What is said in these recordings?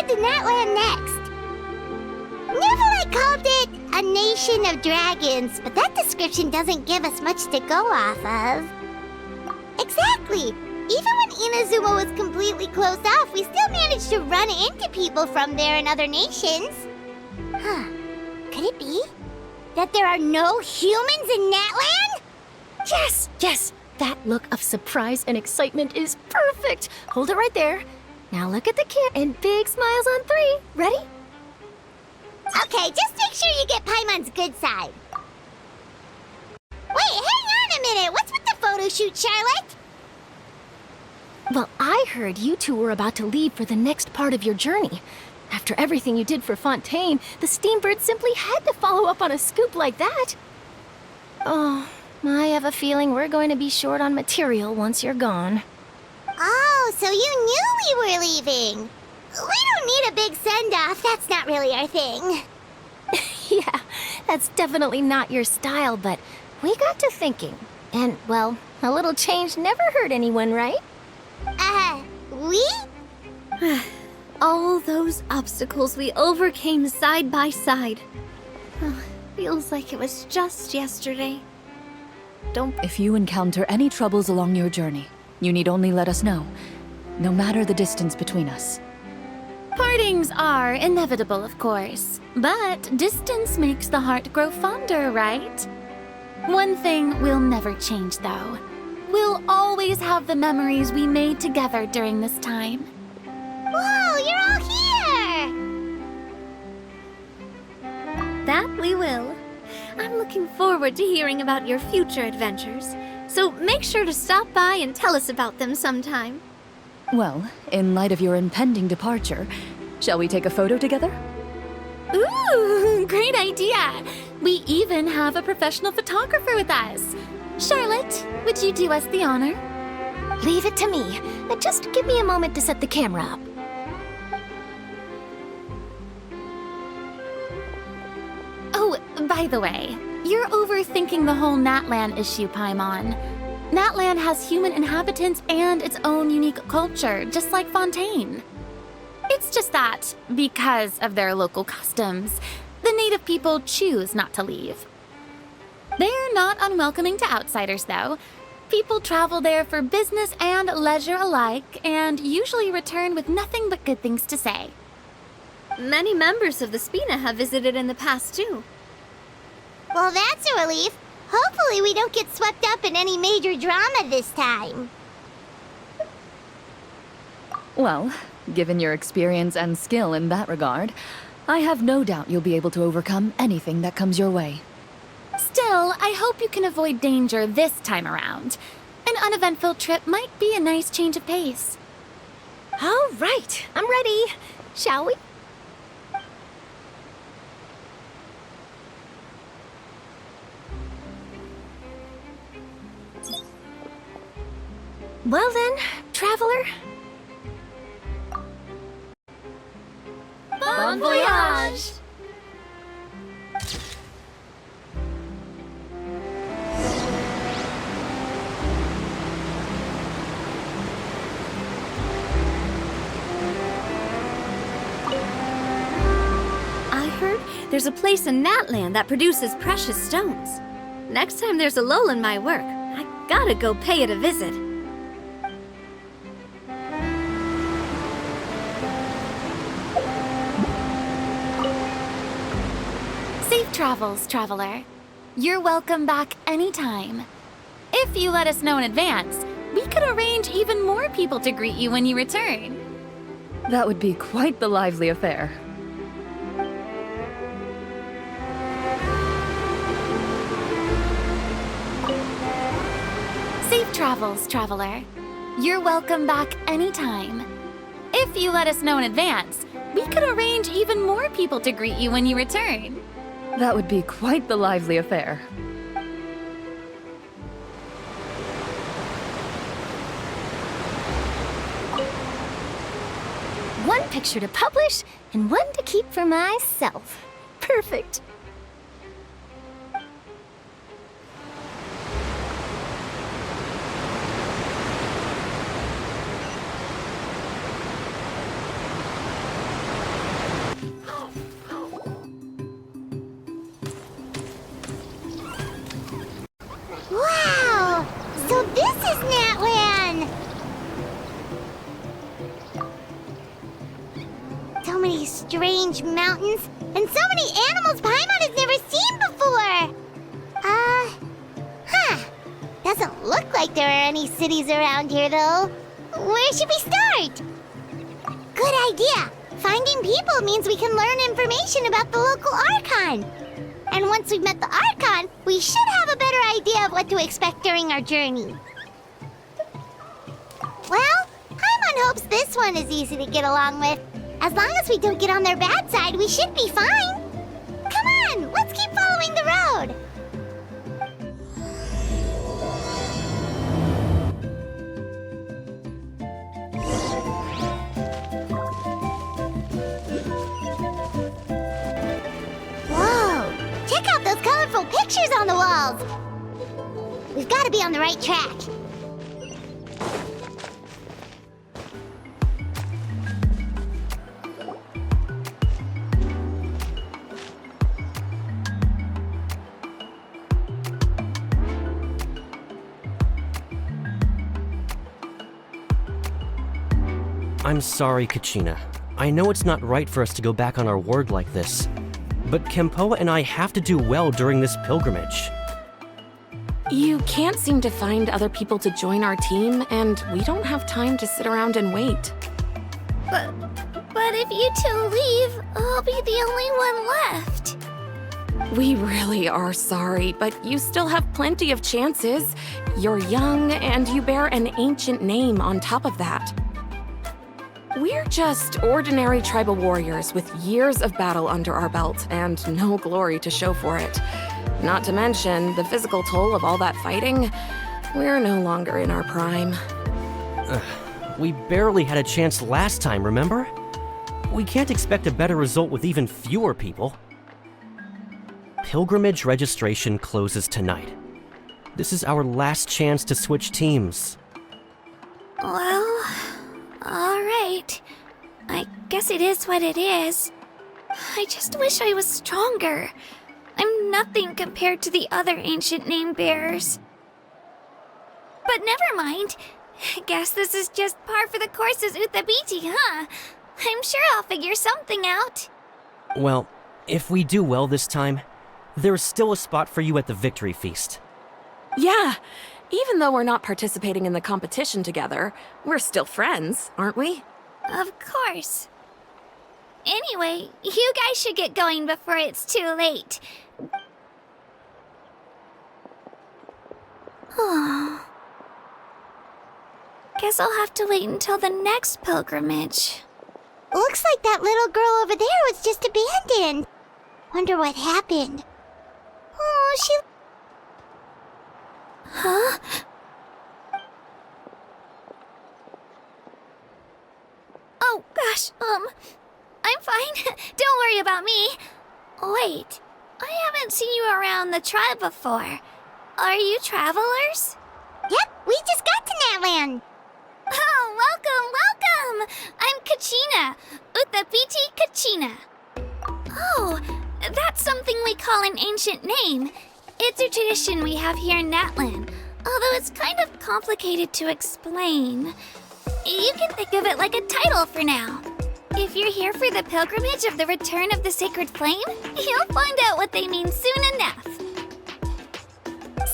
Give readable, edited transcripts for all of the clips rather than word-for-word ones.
head to Natlan next. Neville called it a nation of dragons, but that description doesn't give us much to go off of. Exactly. Even when Inazuma was completely closed off, we still managed to run into people from there in other nations. Huh. Could it be that there are no humans in Natlan? Yes, yes. That look of surprise and excitement is perfect. Hold it right there. Now look at the camera and big smiles on 3. Ready? Okay, just make sure you get Paimon's good side. Wait, hang on a minute. What's with the photo shoot, Charlotte? Well, I heard you two were about to leave for the next part of your journey. After everything you did for Fontaine, the Steambird simply had to follow up on a scoop like that. Oh, I have a feeling we're going to be short on material once you're gone. Oh, so you knew we were leaving. We don't need a big send-off. That's not really our thing. Yeah, that's definitely not your style, but we got to thinking. And, well, a little change never hurt anyone, right? We? All those obstacles we overcame side by side. Feels like it was just yesterday. If you encounter any troubles along your journey, you need only let us know, no matter the distance between us. Partings are inevitable, of course, but distance makes the heart grow fonder, right? One thing will never change, though. We'll always have the memories we made together during this time. Whoa, you're all here! That we will. I'm looking forward to hearing about your future adventures, so make sure to stop by and tell us about them sometime. Well, in light of your impending departure, shall we take a photo together? Ooh, great idea! We even have a professional photographer with us. Charlotte, would you do us the honor? Leave it to me. Just give me a moment to set the camera up. Oh, by the way, you're overthinking the whole Natlan issue, Paimon. Natlan has human inhabitants and its own unique culture, just like Fontaine. It's just that, because of their local customs, the native people choose not to leave. They're not unwelcoming to outsiders, though. People travel there for business and leisure alike, and usually return with nothing but good things to say. Many members of the Spina have visited in the past, too. Well, that's a relief. Hopefully we don't get swept up in any major drama this time. Well, given your experience and skill in that regard, I have no doubt you'll be able to overcome anything that comes your way. Still, I hope you can avoid danger this time around. An uneventful trip might be a nice change of pace. All right, I'm ready. Shall we? Well then, traveler. Bon voyage! I heard there's a place in Natlan that produces precious stones. Next time there's a lull in my work, I gotta go pay it a visit. Safe travels, traveler. You're welcome back anytime. If you let us know in advance, we could arrange even more people to greet you when you return. That would be quite the lively affair. Safe travels, traveler. You're welcome back anytime. If you let us know in advance, we could arrange even more people to greet you when you return. That would be quite the lively affair. One picture to publish and one to keep for myself. Perfect. many strange mountains, and so many animals Paimon has never seen before! Doesn't look like there are any cities around here, though. Where should we start? Good idea! Finding people means we can learn information about the local Archon. And once we've met the Archon, we should have a better idea of what to expect during our journey. Well, Paimon hopes this one is easy to get along with. As long as we don't get on their bad side, we should be fine. Come on, let's keep following the road. Whoa, check out those colorful pictures on the walls. We've got to be on the right track. I'm sorry, Kachina. I know it's not right for us to go back on our word like this, but Kempoa and I have to do well during this pilgrimage. You can't seem to find other people to join our team, and we don't have time to sit around and wait. But if you two leave, I'll be the only one left. We really are sorry, but you still have plenty of chances. You're young, and you bear an ancient name on top of that. We're just ordinary tribal warriors with years of battle under our belt and no glory to show for it. Not to mention the physical toll of all that fighting. We're no longer in our prime. We barely had a chance last time, remember? We can't expect a better result with even fewer people. Pilgrimage registration closes tonight. This is our last chance to switch teams. Well, all right. I guess it is what it is. I just wish I was stronger. I'm nothing compared to the other ancient name bearers. But never mind. Guess this is just par for the course as Uthabiti, huh? I'm sure I'll figure something out. Well, if we do well this time, there's still a spot for you at the victory feast. Yeah, even though we're not participating in the competition together, we're still friends, aren't we? Of course. Anyway, you guys should get going before it's too late. Guess I'll have to wait until the next pilgrimage. Looks like that little girl over there was just abandoned. Wonder what happened. Oh, she... Huh? Oh, gosh, I'm fine. Don't worry about me. Wait, I haven't seen you around the tribe before. Are you travelers? Yep, we just got to Natlan. Oh, welcome! I'm Kachina. Uthabiti Kachina. Oh, that's something we call an ancient name. It's a tradition we have here in Natlan, although it's kind of complicated to explain. You can think of it like a title for now. If you're here for the pilgrimage of the return of the sacred flame, you'll find out what they mean soon enough.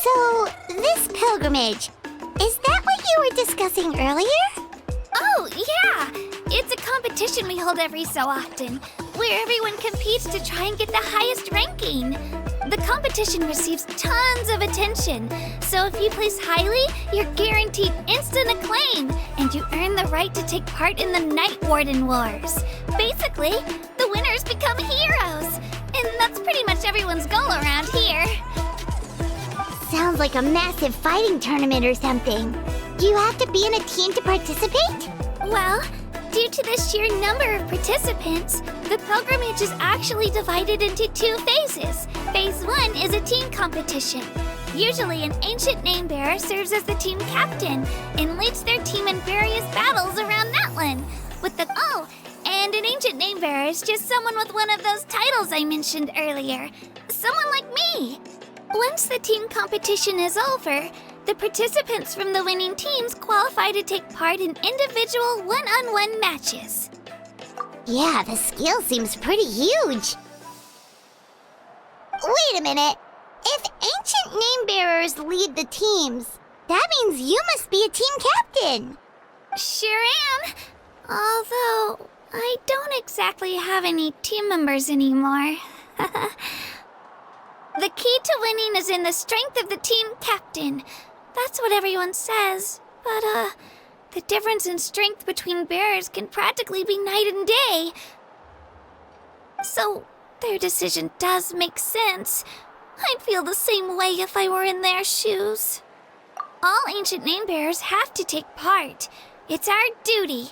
So, this pilgrimage, is that what you were discussing earlier? Oh, yeah! It's a competition we hold every so often, where everyone competes to try and get the highest ranking. The competition receives tons of attention, so if you place highly, you're guaranteed instant acclaim, and you earn the right to take part in the Night Warden Wars. Basically, the winners become heroes, and that's pretty much everyone's goal around here. Sounds like a massive fighting tournament or something. Do you have to be in a team to participate? Well, due to the sheer number of participants, the pilgrimage is actually divided into 2 phases. Phase 1 is a team competition. Usually an ancient name bearer serves as the team captain and leads their team in various battles around Natlan. And an ancient name bearer is just someone with one of those titles I mentioned earlier. Someone like me. Once the team competition is over, the participants from the winning teams qualify to take part in individual one-on-one matches. Yeah, the scale seems pretty huge. Wait a minute. If ancient name-bearers lead the teams, that means you must be a team captain. Sure am. Although, I don't exactly have any team members anymore. The key to winning is in the strength of the team captain. That's what everyone says. But, the difference in strength between bearers can practically be night and day. So, their decision does make sense. I'd feel the same way if I were in their shoes. All ancient name-bearers have to take part. It's our duty.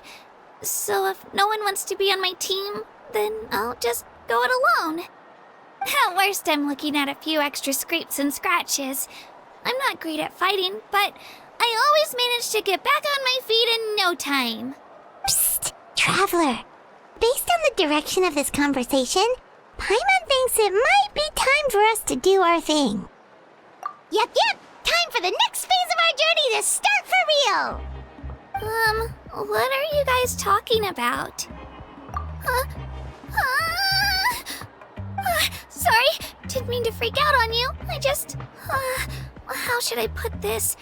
So if no one wants to be on my team, then I'll just go it alone. At worst, I'm looking at a few extra scrapes and scratches. I'm not great at fighting, but I always manage to get back on my feet in no time. Psst, Traveler. Based on the direction of this conversation, Paimon thinks it might be time for us to do our thing. Yep, time for the next phase of our journey to start for real! What are you guys talking about? Sorry, didn't mean to freak out on you. I just, how should I put this?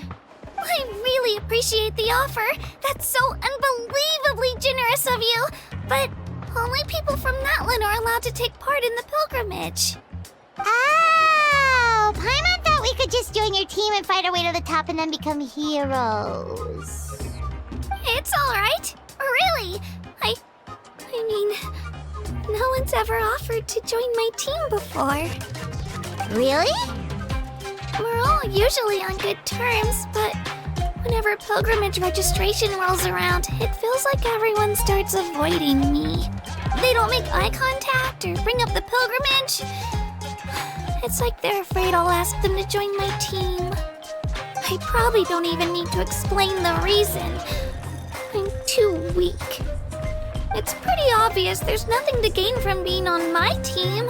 I really appreciate the offer. That's so unbelievably generous of you. But only people from Natlan are allowed to take part in the pilgrimage. Oh, Paimon thought we could just join your team and fight our way to the top and then become heroes. It's all right. Really. I mean, no one's ever offered to join my team before. Really? We're all usually on good terms, but whenever pilgrimage registration rolls around, it feels like everyone starts avoiding me. They don't make eye contact or bring up the pilgrimage. It's like they're afraid I'll ask them to join my team. I probably don't even need to explain the reason. I'm too weak. It's pretty obvious there's nothing to gain from being on my team.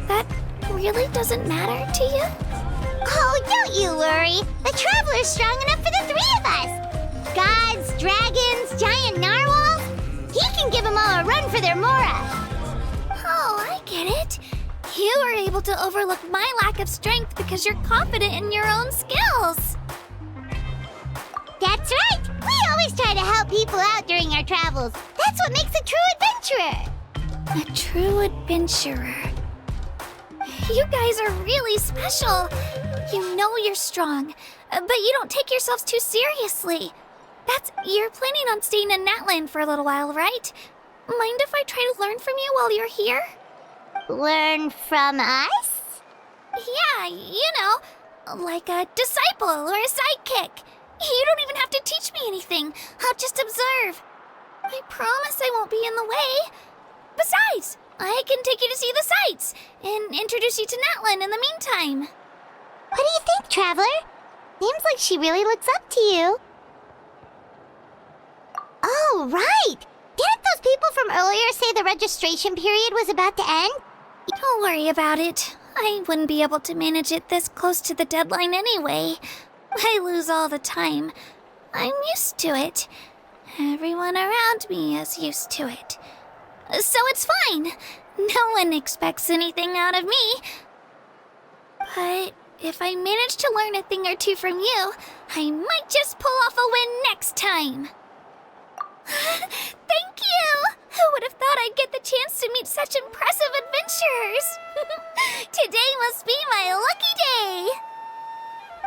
That really doesn't matter to you? Oh, don't you worry. The Traveler's strong enough for the three of us. Gods, dragons, giant narwhals. He can give them all a run for their mora. Oh, I get it. You were able to overlook my lack of strength because you're confident in your own skills. That's right. We always try to help people out during our travels. That's what makes a true adventurer. A true adventurer. You guys are really special. You know you're strong, but you don't take yourselves too seriously. You're planning on staying in Natlan for a little while, right? Mind if I try to learn from you while you're here? Learn from us? Yeah, you know, like a disciple or a sidekick. You don't even have to teach me anything. I'll just observe. I promise I won't be in the way. Besides, I can take you to see the sights and introduce you to Natlan in the meantime. What do you think, Traveler? Seems like she really looks up to you. Oh, right! Didn't those people from earlier say the registration period was about to end? Don't worry about it. I wouldn't be able to manage it this close to the deadline anyway. I lose all the time. I'm used to it. Everyone around me is used to it. So it's fine. No one expects anything out of me. But if I manage to learn a thing or two from you, I might just pull off a win next time. Thank you! Who would have thought I'd get the chance to meet such impressive adventurers? Today must be my lucky day!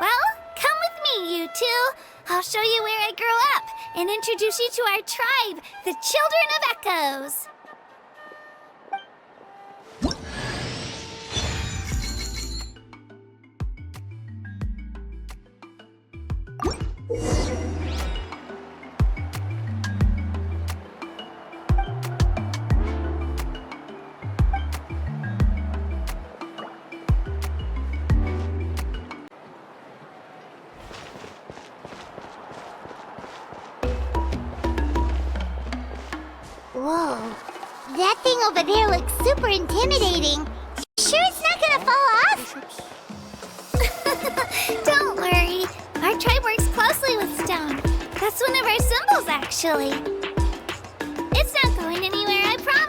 Well, come with me, you two. I'll show you where I grew up and introduce you to our tribe, the Children of Echoes. Whoa, that thing over there looks super intimidating. Sure it's not gonna fall off? Don't worry. Our tribe works closely with stone. That's one of our symbols, actually. It's not going anywhere, I promise.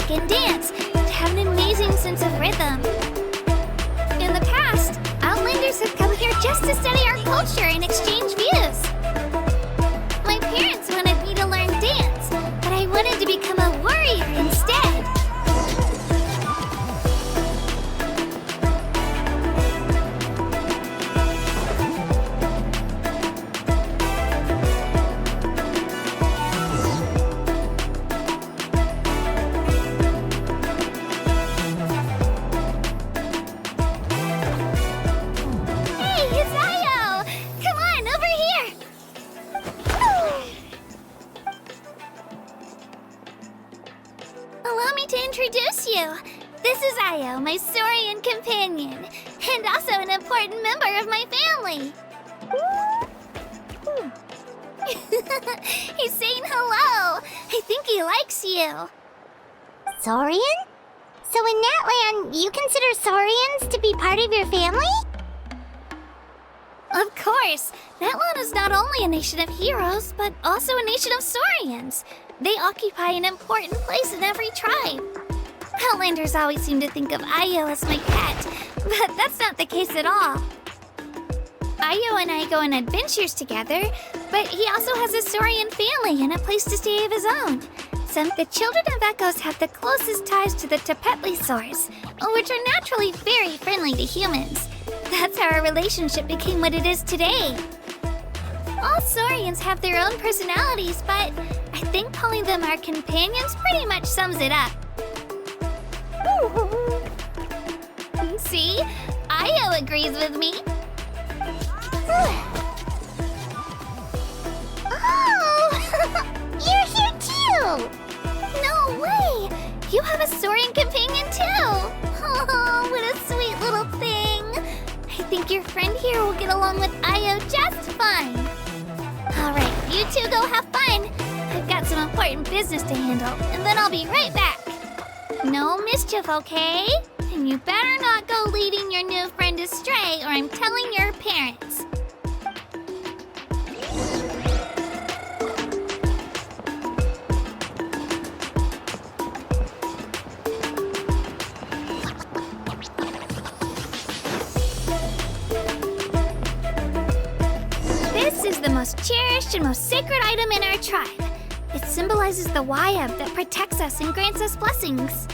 music and dance, and have an amazing sense of rhythm. In the past, Outlanders have come here just to study our culture and exchange views. My parents wanted me to learn dance, but I wanted to become a warrior instead. My Saurian companion, and also an important member of my family. He's saying hello. I think he likes you. Saurian? So in Natlan, you consider Saurians to be part of your family? Of course. Natlan is not only a nation of heroes, but also a nation of Saurians. They occupy an important place in every tribe. Outlanders always seem to think of Ayo as my pet, but that's not the case at all. Ayo and I go on adventures together, but he also has a Saurian family and a place to stay of his own. The children of Echoes have the closest ties to the Tepetlisaurs, which are naturally very friendly to humans. That's how our relationship became what it is today. All Saurians have their own personalities, but I think calling them our companions pretty much sums it up. See? Ayo agrees with me. Oh! You're here too! No way! You have a Saurian companion too! Oh, what a sweet little thing! I think your friend here will get along with Ayo just fine. Alright, you two go have fun. I've got some important business to handle, and then I'll be right back. No mischief, okay? And you better not go leading your new friend astray, or I'm telling your parents. This is the most cherished and most sacred item in our tribe. It symbolizes the Wayab that protects us and grants us blessings.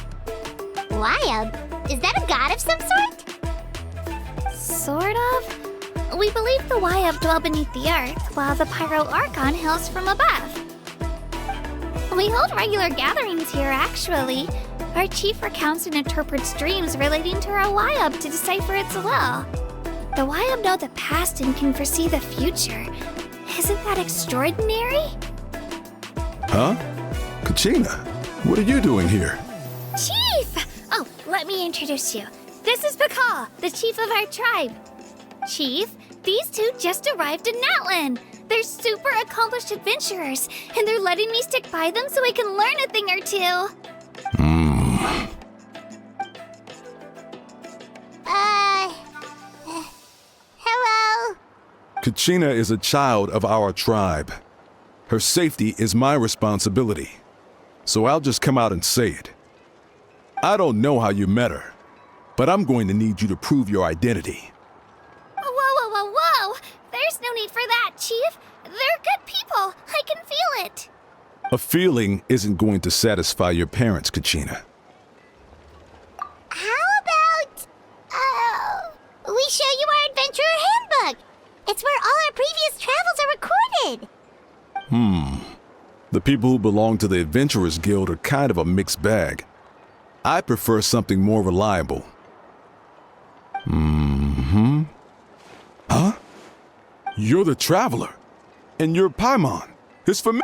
Wayab? Is that a god of some sort? Sort of. We believe the Wayab dwell beneath the earth, while the Pyro Archon hails from above. We hold regular gatherings here, actually. Our chief recounts and interprets dreams relating to our Wayab to decipher its will. The Wayab know the past and can foresee the future. Isn't that extraordinary? Huh? Kachina, what are you doing here? Chief! Oh, let me introduce you. This is Pakal, the chief of our tribe. Chief, these two just arrived in Natlan. They're super accomplished adventurers, and they're letting me stick by them so I can learn a thing or two. Hello? Kachina is a child of our tribe. Her safety is my responsibility. So I'll just come out and say it. I don't know how you met her, but I'm going to need you to prove your identity. Whoa! There's no need for that, Chief. They're good people. I can feel it. A feeling isn't going to satisfy your parents, Kachina. How about, we show you our adventurer handbook? It's where all our previous travels are recorded. The people who belong to the Adventurers Guild are kind of a mixed bag. I prefer something more reliable. Huh? You're the Traveler. And you're Paimon. His Paimon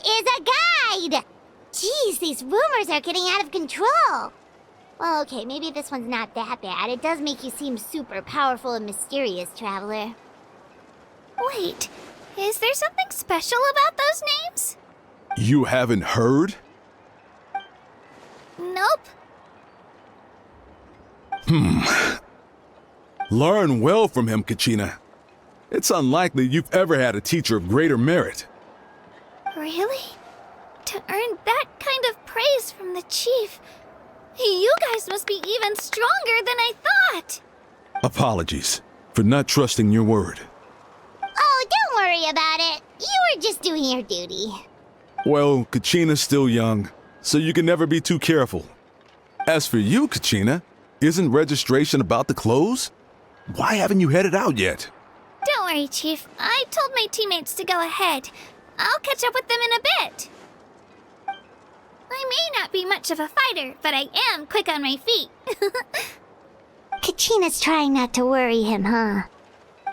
is a guide! Jeez, these rumors are getting out of control. Well, okay, maybe this one's not that bad. It does make you seem super powerful and mysterious, Traveler. Wait, is there something special about those names? You haven't heard? Nope. Learn well from him, Kachina. It's unlikely you've ever had a teacher of greater merit. Really? earn that kind of praise from the chief. You guys must be even stronger than I thought. Apologies for not trusting your word. Oh, don't worry about it. You were just doing your duty. Well, Kachina's still young, so you can never be too careful. As for you, Kachina, isn't registration about to close? Why haven't you headed out yet? Don't worry, Chief. I told my teammates to go ahead. I'll catch up with them in a bit. I may not be much of a fighter, but I am quick on my feet. Kachina's trying not to worry him, huh?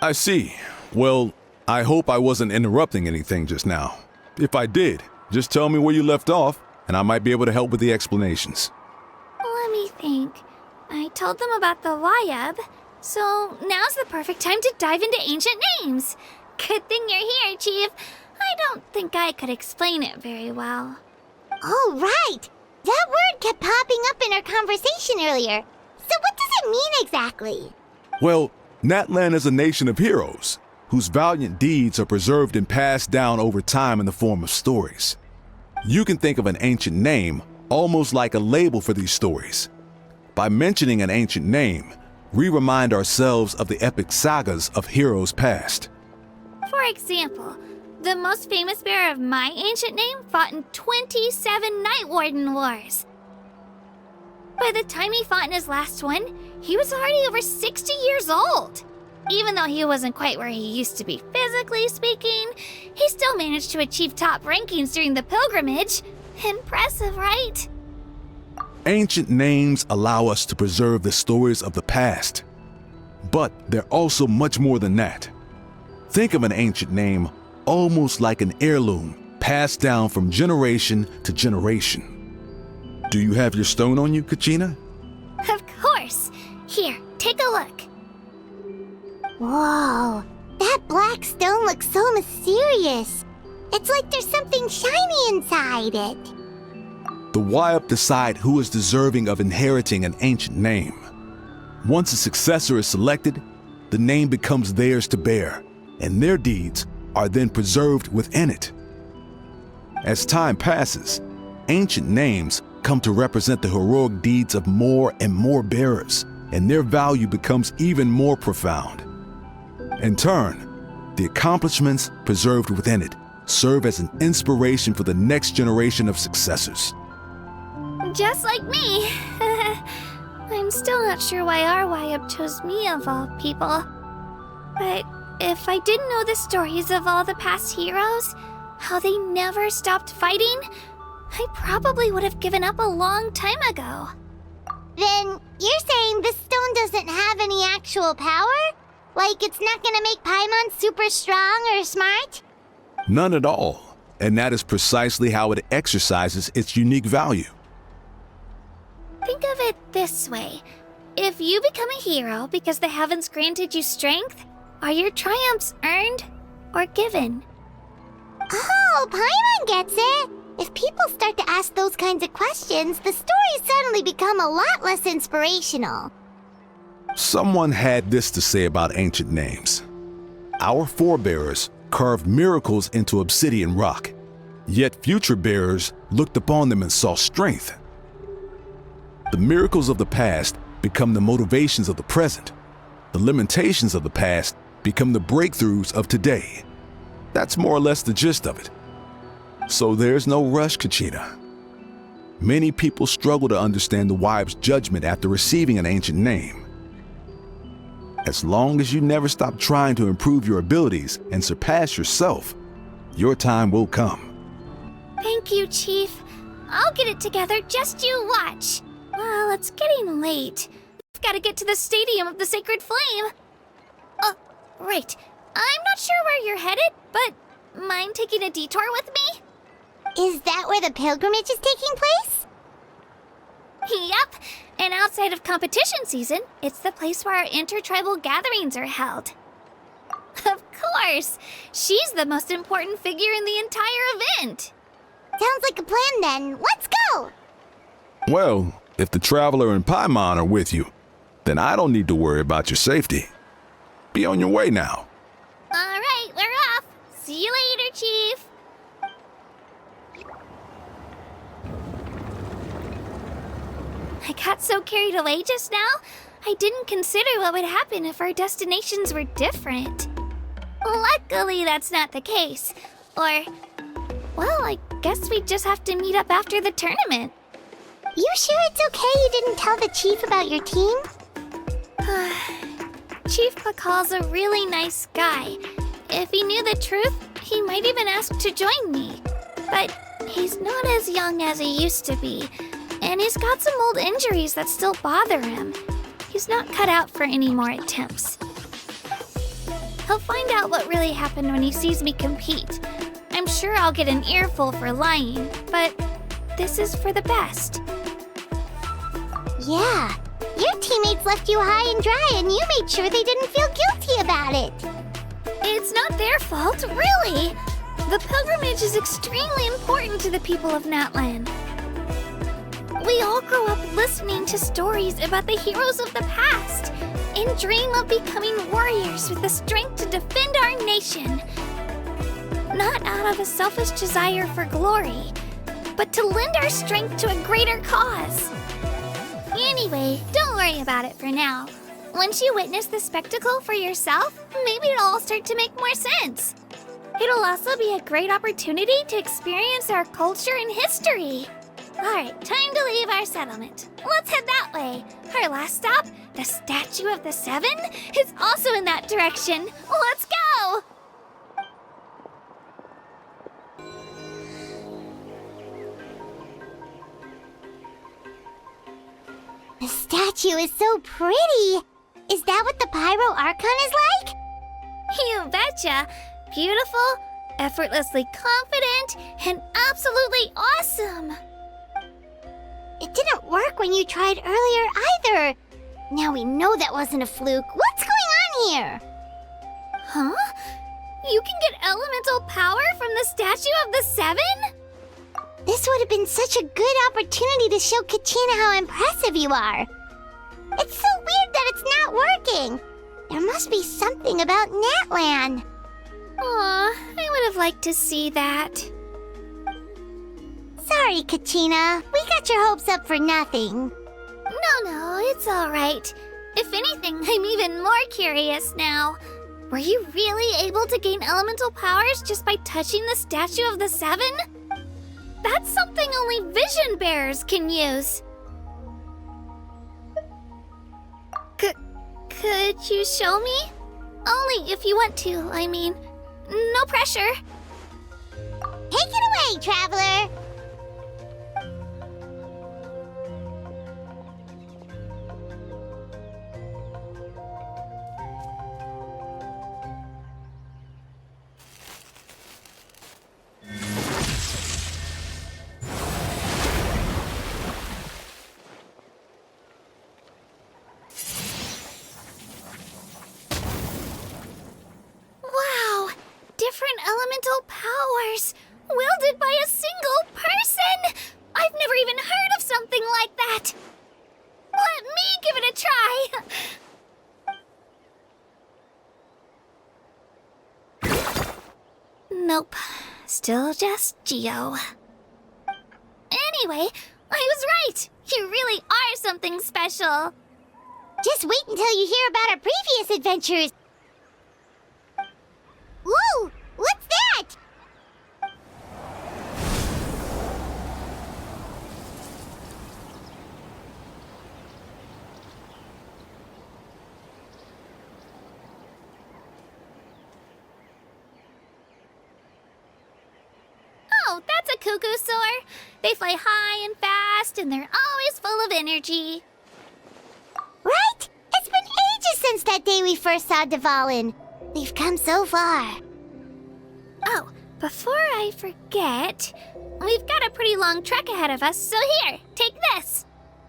I see. Well, I hope I wasn't interrupting anything just now. If I did, just tell me where you left off, and I might be able to help with the explanations. Let me think. I told them about the Wayab, so now's the perfect time to dive into ancient names. Good thing you're here, Chief. I don't think I could explain it very well. Oh, right! That word kept popping up in our conversation earlier. So what does it mean exactly? Well, Natlan is a nation of heroes, whose valiant deeds are preserved and passed down over time in the form of stories. You can think of an ancient name almost like a label for these stories. By mentioning an ancient name, we remind ourselves of the epic sagas of heroes past. For example, the most famous bearer of my ancient name fought in 27 Night Warden Wars. By the time he fought in his last one, he was already over 60 years old. Even though he wasn't quite where he used to be physically speaking, he still managed to achieve top rankings during the pilgrimage. Impressive, right? Ancient names allow us to preserve the stories of the past. But they're also much more than that. Think of an ancient name almost like an heirloom passed down from generation to generation. Do you have your stone on you, Kachina? Of course. Here, take a look. Whoa, that black stone looks so mysterious. It's like there's something shiny inside it. The Wayab decide who is deserving of inheriting an ancient name. Once a successor is selected, the name becomes theirs to bear, and their deeds are then preserved within it. As time passes, ancient names come to represent the heroic deeds of more and more bearers, and their value becomes even more profound. In turn, the accomplishments preserved within it serve as an inspiration for the next generation of successors. Just like me. I'm still not sure why our Wayab chose me of all people. But if I didn't know the stories of all the past heroes, how they never stopped fighting, I probably would have given up a long time ago. Then you're saying this stone doesn't have any actual power? Like it's not gonna make Paimon super strong or smart? None at all, and that is precisely how it exercises its unique value. Think of it this way. If you become a hero because the heavens granted you strength, are your triumphs earned or given? Oh, Paimon gets it! If people start to ask those kinds of questions, the stories suddenly become a lot less inspirational. Someone had this to say about ancient names. Our forebears carved miracles into obsidian rock, yet future bearers looked upon them and saw strength. The miracles of the past become the motivations of the present. The limitations of the past become the breakthroughs of today. That's more or less the gist of it. So there's no rush, Kachina. Many people struggle to understand the Wayab's judgment after receiving an ancient name. As long as you never stop trying to improve your abilities and surpass yourself, your time will come. Thank you, Chief. I'll get it together, just you watch. Well, it's getting late. I've got to get to the Stadium of the Sacred Flame. Right. I'm not sure where you're headed, but mind taking a detour with me? Is that where the pilgrimage is taking place? Yep. And outside of competition season, it's the place where our intertribal gatherings are held. Of course. She's the most important figure in the entire event. Sounds like a plan then. Let's go! Well, if the Traveler and Paimon are with you, then I don't need to worry about your safety. Be on your way now. All right, we're off. See you later, Chief. I got so carried away just now, I didn't consider what would happen if our destinations were different. Luckily, that's not the case. Or, well, I guess we just have to meet up after the tournament. You sure it's okay you didn't tell the chief about your team? Chief Pakal's a really nice guy. If he knew the truth, he might even ask to join me. But he's not as young as he used to be, and he's got some old injuries that still bother him. He's not cut out for any more attempts. He'll find out what really happened when he sees me compete. I'm sure I'll get an earful for lying, but this is for the best. Yeah, your teammates left you high and dry and you made sure they didn't feel guilty about it. It's not their fault, really. The pilgrimage is extremely important to the people of Natlan. We all grow up listening to stories about the heroes of the past and dream of becoming warriors with the strength to defend our nation. Not out of a selfish desire for glory, but to lend our strength to a greater cause. Anyway, don't worry about it for now. Once you witness the spectacle for yourself, maybe it'll all start to make more sense. It'll also be a great opportunity to experience our culture and history. Alright, time to leave our settlement. Let's head that way. Our last stop, the Statue of the Seven, is also in that direction. Let's go! The statue is so pretty. Is that what the Pyro Archon is like? You betcha. Beautiful, effortlessly confident, and absolutely awesome. It didn't work when you tried earlier either. Now we know that wasn't a fluke. What's going on here? Huh? You can get elemental power from the Statue of the Seven? This would have been such a good opportunity to show Kachina how impressive you are. It's so weird that it's not working. There must be something about Natlan. Aw, I would have liked to see that. Sorry, Kachina. We got your hopes up for nothing. No, it's all right. If anything, I'm even more curious now. Were you really able to gain elemental powers just by touching the Statue of the Seven? That's something only vision bearers can use. Could you show me? Only if you want to, I mean. No pressure. Take it away, traveler. Different elemental powers, wielded by a single person! I've never even heard of something like that! Let me give it a try! Nope, still just Geo. Anyway, I was right! You really are something special! Just wait until you hear about our previous adventures. Whoa! What's that? Oh, that's a cuckoo soar. They fly high and fast, and they're always full of energy. Right? It's been ages since that day we first saw Dvalin. We've come so far. Oh, before I forget, we've got a pretty long trek ahead of us, so here, take this.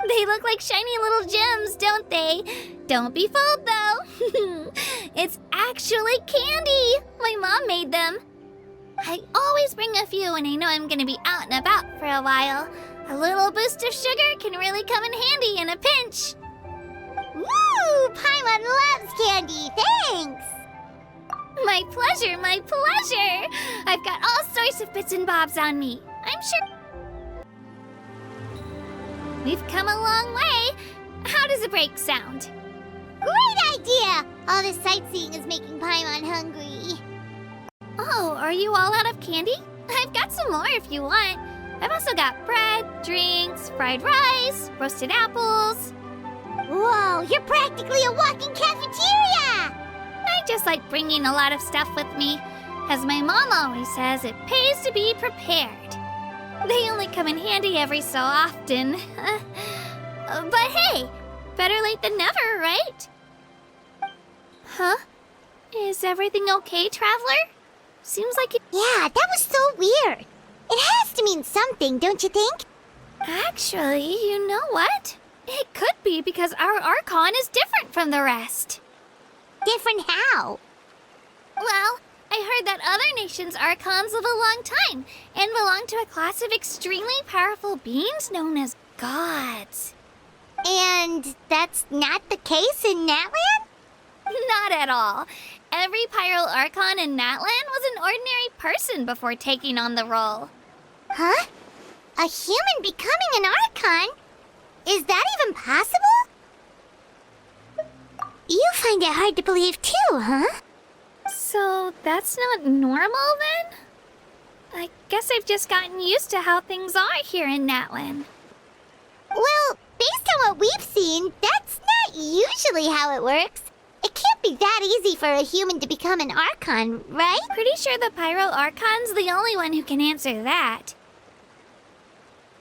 They look like shiny little gems, don't they? Don't be fooled, though. It's actually candy. My mom made them. I always bring a few when I know I'm gonna be out and about for a while. A little boost of sugar can really come in handy in a pinch. Woo! Paimon loves candy. Thanks! My pleasure, my pleasure! I've got all sorts of bits and bobs on me. I'm sure... we've come a long way. How does a break sound? Great idea! All this sightseeing is making Paimon hungry. Oh, are you all out of candy? I've got some more if you want. I've also got bread, drinks, fried rice, roasted apples. Whoa, you're practically a walking cafeteria! I just like bringing a lot of stuff with me. As my mom always says, it pays to be prepared. They only come in handy every so often. But hey, better late than never, right? Huh? Is everything okay, Traveler? Seems like it... Yeah, that was so weird. It has to mean something, don't you think? Actually, you know what? It could be because our Archon is different from the rest. Different how? Well, I heard that other nations' Archons live a long time and belong to a class of extremely powerful beings known as gods. And that's not the case in Natlan? Not at all. Every Pyro Archon in Natlan was an ordinary person before taking on the role. Huh? A human becoming an Archon? Is that even possible? You find it hard to believe too, huh? So that's not normal then? I guess I've just gotten used to how things are here in Natlan. Well, based on what we've seen, that's not usually how it works. It can't be that easy for a human to become an Archon, right? Pretty sure the Pyro Archon's the only one who can answer that.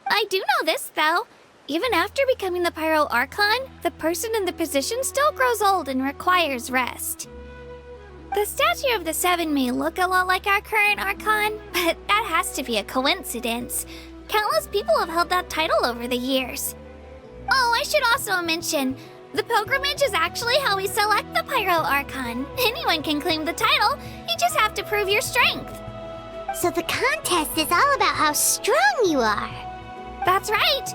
I do know this, though. Even after becoming the Pyro Archon, the person in the position still grows old and requires rest. The statue of the Seven may look a lot like our current Archon, but that has to be a coincidence. Countless people have held that title over the years. Oh, I should also mention, the pilgrimage is actually how we select the Pyro Archon. Anyone can claim the title, you just have to prove your strength. So the contest is all about how strong you are. That's right.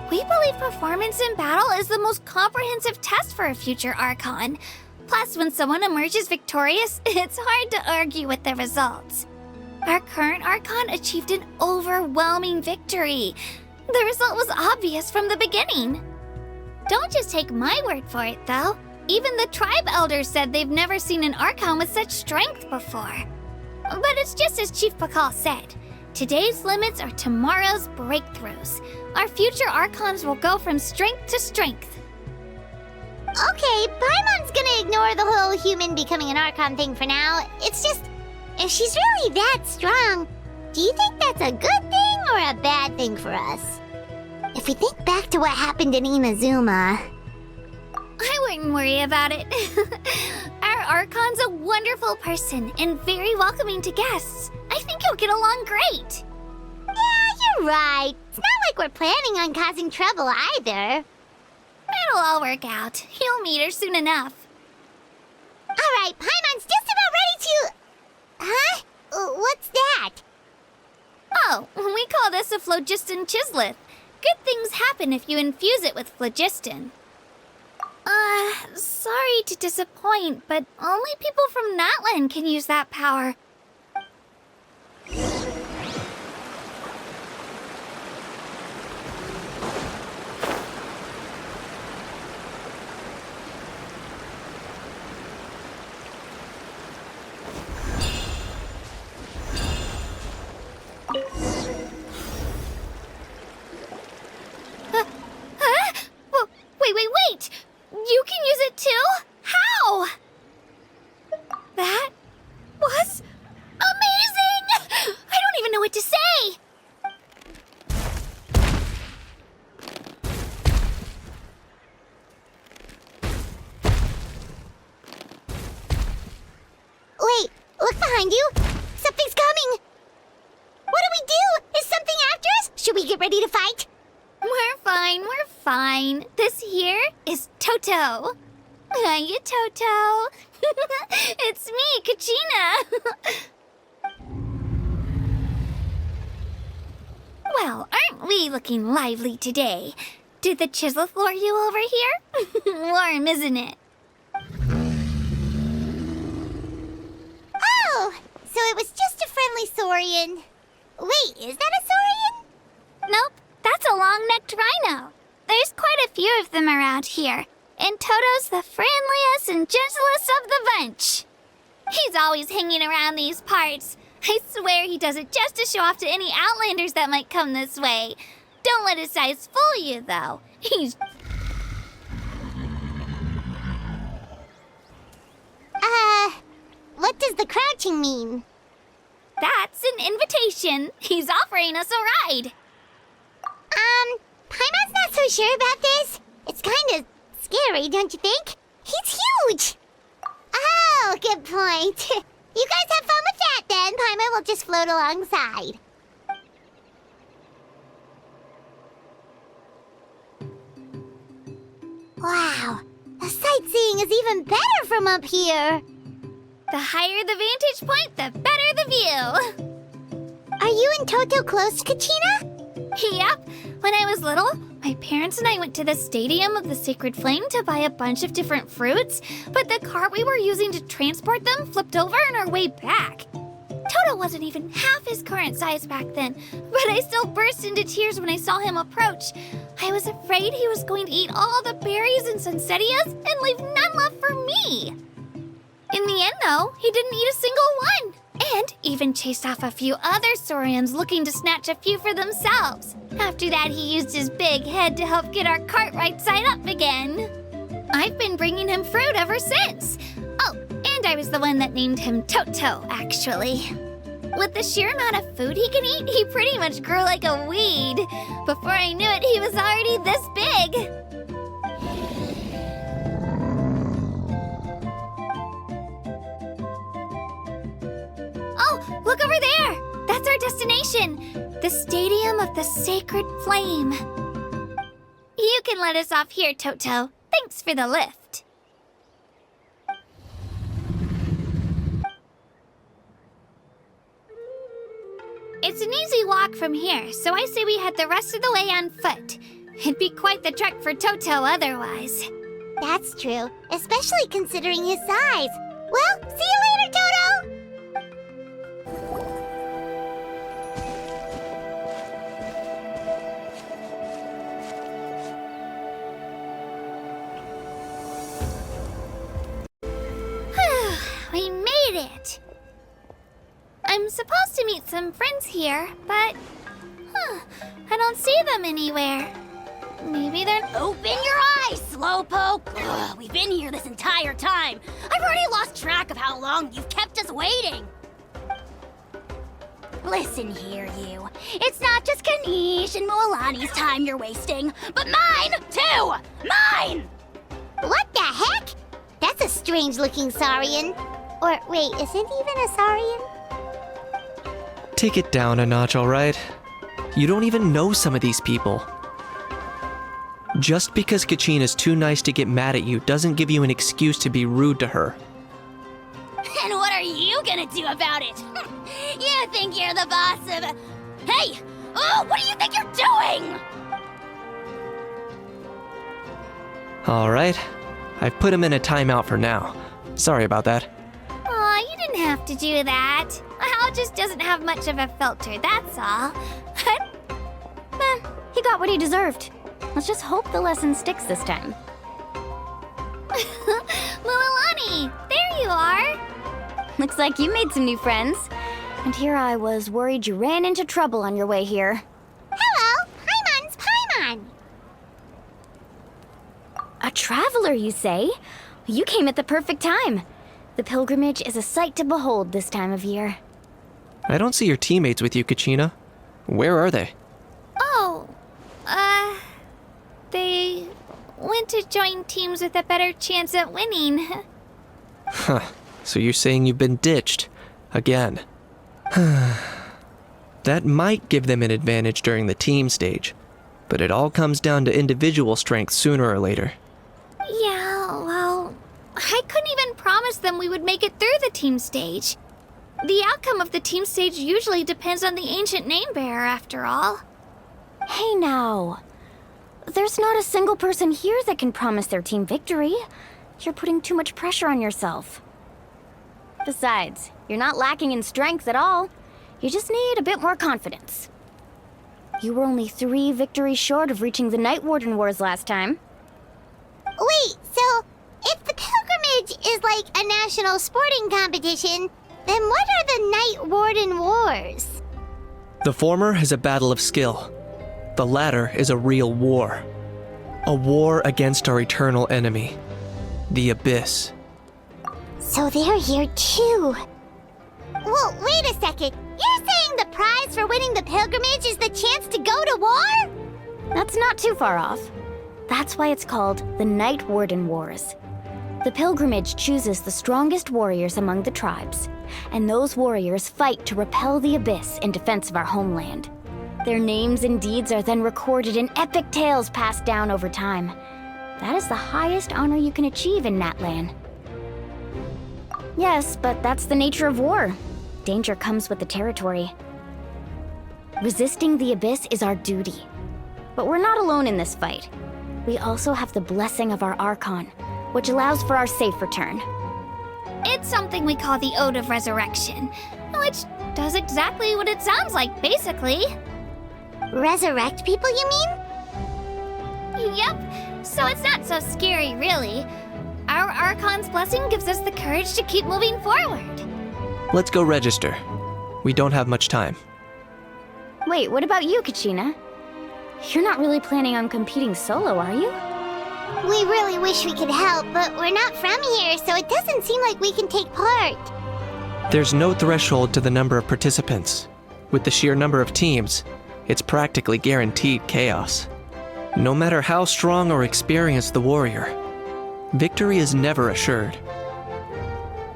We believe performance in battle is the most comprehensive test for a future Archon. Plus, when someone emerges victorious, it's hard to argue with the results. Our current Archon achieved an overwhelming victory. The result was obvious from the beginning. Don't just take my word for it, though. Even the tribe elders said they've never seen an Archon with such strength before. But it's just as Chief Pakal said. Today's limits are tomorrow's breakthroughs. Our future Archons will go from strength to strength. Okay, Paimon's gonna ignore the whole human becoming an Archon thing for now. It's just, if she's really that strong, do you think that's a good thing or a bad thing for us? If we think back to what happened in Inazuma... I wouldn't worry about it. Our Archon's a wonderful person and very welcoming to guests. I think you'll get along great. Yeah, you're right. It's not like we're planning on causing trouble either. It'll all work out. You'll meet her soon enough. Alright, Paimon's just about ready to... Huh? What's that? Oh, we call this a phlogiston chisleth. Good things happen if you infuse it with phlogiston. Sorry to disappoint, but only people from Natlan can use that power. Wait! You can use it too? How? That was amazing! I don't even know what to say! Wait, look behind you! Something's coming! What do we do? Is something after us? Should we get ready to fight? We're fine. This here is Toto. Hiya, Toto. It's me, Kachina. Well, aren't we looking lively today? Did the Chisleth lure you over here? Warm, isn't it? Oh, so it was just a friendly saurian. Wait, is that a saurian? Nope, that's a long-necked rhino. There's quite a few of them around here, and Toto's the friendliest and gentlest of the bunch. He's always hanging around these parts. I swear he does it just to show off to any outlanders that might come this way. Don't let his size fool you, though. What does the crouching mean? That's an invitation. He's offering us a ride. Paimon's not so sure about this. It's kind of scary, don't you think? He's huge! Oh, good point. You guys have fun with that, then. Paimon will just float alongside. Wow, the sightseeing is even better from up here. The higher the vantage point, the better the view. Are you and Toto close, Kachina? Yep. When I was little, my parents and I went to the Stadium of the Sacred Flame to buy a bunch of different fruits, but the cart we were using to transport them flipped over on our way back. Toto wasn't even half his current size back then, but I still burst into tears when I saw him approach. I was afraid he was going to eat all the berries and sunsettias and leave none left for me. In the end, though, he didn't eat a single one, and even chased off a few other Saurians looking to snatch a few for themselves. After that, he used his big head to help get our cart right side up again. I've been bringing him fruit ever since. Oh, and I was the one that named him Toto, actually. With the sheer amount of food he can eat, he pretty much grew like a weed. Before I knew it, he was already this big. Oh, look over there! That's our destination, the Stadium of the Sacred Flame. You can let us off here, Toto. Thanks for the lift. It's an easy walk from here, so I say we head the rest of the way on foot. It'd be quite the trek for Toto otherwise. That's true, especially considering his size. Well, see you later, Toto! We made it! I'm supposed to meet some friends here, but... I don't see them anywhere. Maybe they're... Open your eyes, Slowpoke! Ugh, we've been here this entire time. I've already lost track of how long you've kept us waiting. Listen here, you. It's not just Kanish and Moalani's time you're wasting, but mine, too! Mine! What the heck? That's a strange-looking Saurian. Or, wait, is it even a Saurian? Take it down a notch, alright? You don't even know some of these people. Just because Kachina's too nice to get mad at you doesn't give you an excuse to be rude to her. And what are you gonna do about it? You think you're the boss of... Hey! Oh, what do you think you're doing? Alright. I've put him in a timeout for now. Sorry about that. Aw, you didn't have to do that. Hal just doesn't have much of a filter, that's all. He got what he deserved. Let's just hope the lesson sticks this time. Mualani, there you are. Looks like you made some new friends. And here I was worried you ran into trouble on your way here. Hello, Paimon's Paimon. A traveler, you say? You came at the perfect time. The pilgrimage is a sight to behold this time of year. I don't see your teammates with you, Kachina. Where are they? Oh, they went to join teams with a better chance at winning. Huh. So you're saying you've been ditched. Again. That might give them an advantage during the team stage, but it all comes down to individual strength sooner or later. Yeah, well, I couldn't even promise them we would make it through the team stage. The outcome of the team stage usually depends on the ancient name bearer, after all. Hey now. There's not a single person here that can promise their team victory. You're putting too much pressure on yourself. Besides, you're not lacking in strength at all. You just need a bit more confidence. You were only 3 victories short of reaching the Night Warden Wars last time. Wait, so if the pilgrimage is like a national sporting competition, then what are the Night Warden Wars? The former is a battle of skill. The latter is a real war. A war against our eternal enemy, the Abyss. So they're here too. Well, wait a second. You're saying the prize for winning the pilgrimage is the chance to go to war? That's not too far off. That's why it's called the Night Warden Wars. The pilgrimage chooses the strongest warriors among the tribes, and those warriors fight to repel the Abyss in defense of our homeland. Their names and deeds are then recorded in epic tales passed down over time. That is the highest honor you can achieve in Natlan. Yes, but that's the nature of war. Danger comes with the territory. Resisting the Abyss is our duty. But we're not alone in this fight. We also have the blessing of our Archon, which allows for our safe return. It's something we call the Ode of Resurrection, which does exactly what it sounds like, basically. Resurrect people, you mean? Yep, so it's not so scary, really. Our Archon's blessing gives us the courage to keep moving forward. Let's go register. We don't have much time. Wait, what about you, Kachina? You're not really planning on competing solo, are you? We really wish we could help, but we're not from here, so it doesn't seem like we can take part. There's no threshold to the number of participants. With the sheer number of teams, it's practically guaranteed chaos. No matter how strong or experienced the warrior, victory is never assured.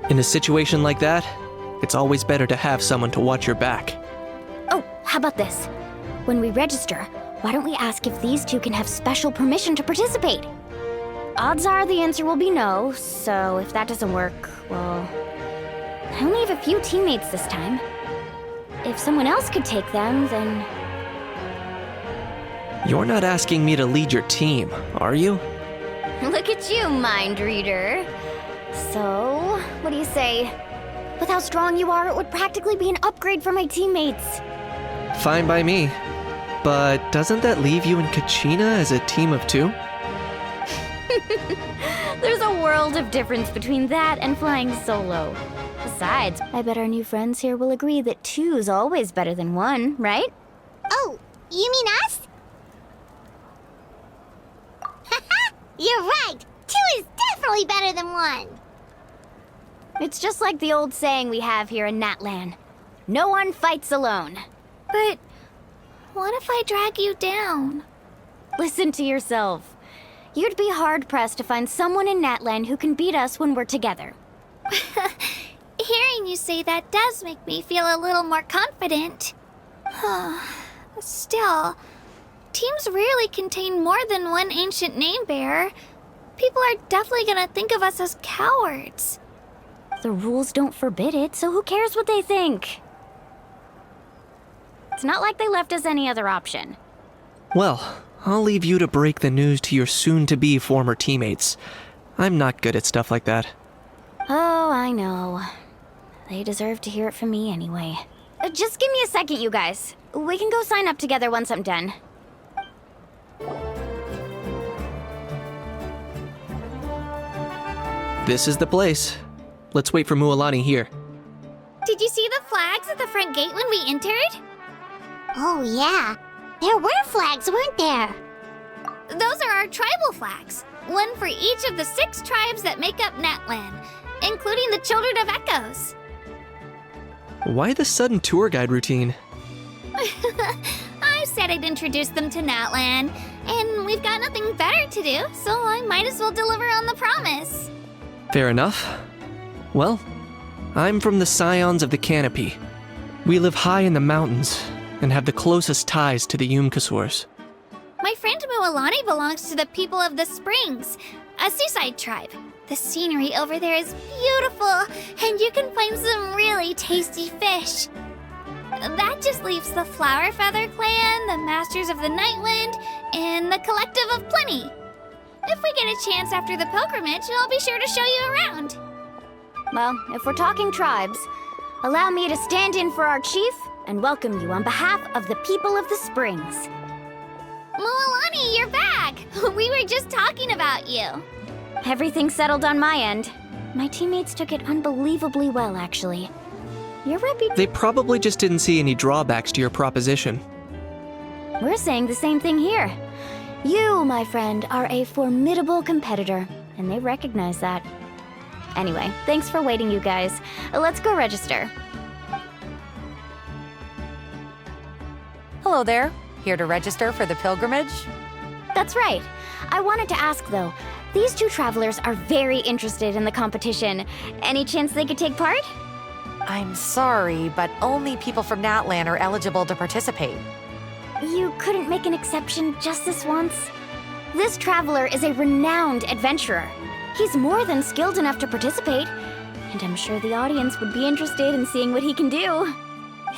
In a situation like that, it's always better to have someone to watch your back. Oh, how about this? When we register, why don't we ask if these two can have special permission to participate? Odds are the answer will be no, so if that doesn't work, well, I only have a few teammates this time. If someone else could take them, then... You're not asking me to lead your team, are you? Look at you, mind reader. So, what do you say? With how strong you are, it would practically be an upgrade for my teammates. Fine by me. But doesn't that leave you and Kachina as a team of 2? There's a world of difference between that and flying solo. Besides, I bet our new friends here will agree that 2's always better than 1, right? Oh, you mean us? You're right! 2 is definitely better than 1! It's just like the old saying we have here in Natlan. No one fights alone. But what if I drag you down? Listen to yourself. You'd be hard-pressed to find someone in Natlan who can beat us when we're together. Hearing you say that does make me feel a little more confident. Still, teams rarely contain more than one ancient name bearer. People are definitely gonna think of us as cowards. The rules don't forbid it, so who cares what they think? It's not like they left us any other option. Well, I'll leave you to break the news to your soon-to-be former teammates. I'm not good at stuff like that. Oh, I know. They deserve to hear it from me anyway. Just give me a second, you guys. We can go sign up together once I'm done. This is the place. Let's wait for Mualani here. Did you see the flags at the front gate when we entered? Oh yeah, there were flags, weren't there? Those are our tribal flags. One for each of the 6 tribes that make up Natlan, including the Children of Echoes. Why the sudden tour guide routine? I said I'd introduce them to Natlan, and we've got nothing better to do, so I might as well deliver on the promise. Fair enough. Well, I'm from the Scions of the Canopy. We live high in the mountains and have the closest ties to the Yumkasors. My friend Mualani belongs to the people of the Springs, a seaside tribe. The scenery over there is beautiful, and you can find some really tasty fish. That just leaves the Flower Feather Clan, the Masters of the Nightwind, and the Collective of Plenty. If we get a chance after the pilgrimage, I'll be sure to show you around. Well, if we're talking tribes, allow me to stand in for our chief and welcome you on behalf of the people of the Springs. Mualani, you're back! We were just talking about you. Everything's settled on my end. My teammates took it unbelievably well, actually. Your They probably just didn't see any drawbacks to your proposition. We're saying the same thing here. You, my friend, are a formidable competitor, and they recognize that. Anyway, thanks for waiting, you guys. Let's go register. Hello there. Here to register for the pilgrimage? That's right. I wanted to ask, though, these two travelers are very interested in the competition. Any chance they could take part? I'm sorry, but only people from Natlan are eligible to participate. You couldn't make an exception just this once? This traveler is a renowned adventurer. He's more than skilled enough to participate, and I'm sure the audience would be interested in seeing what he can do.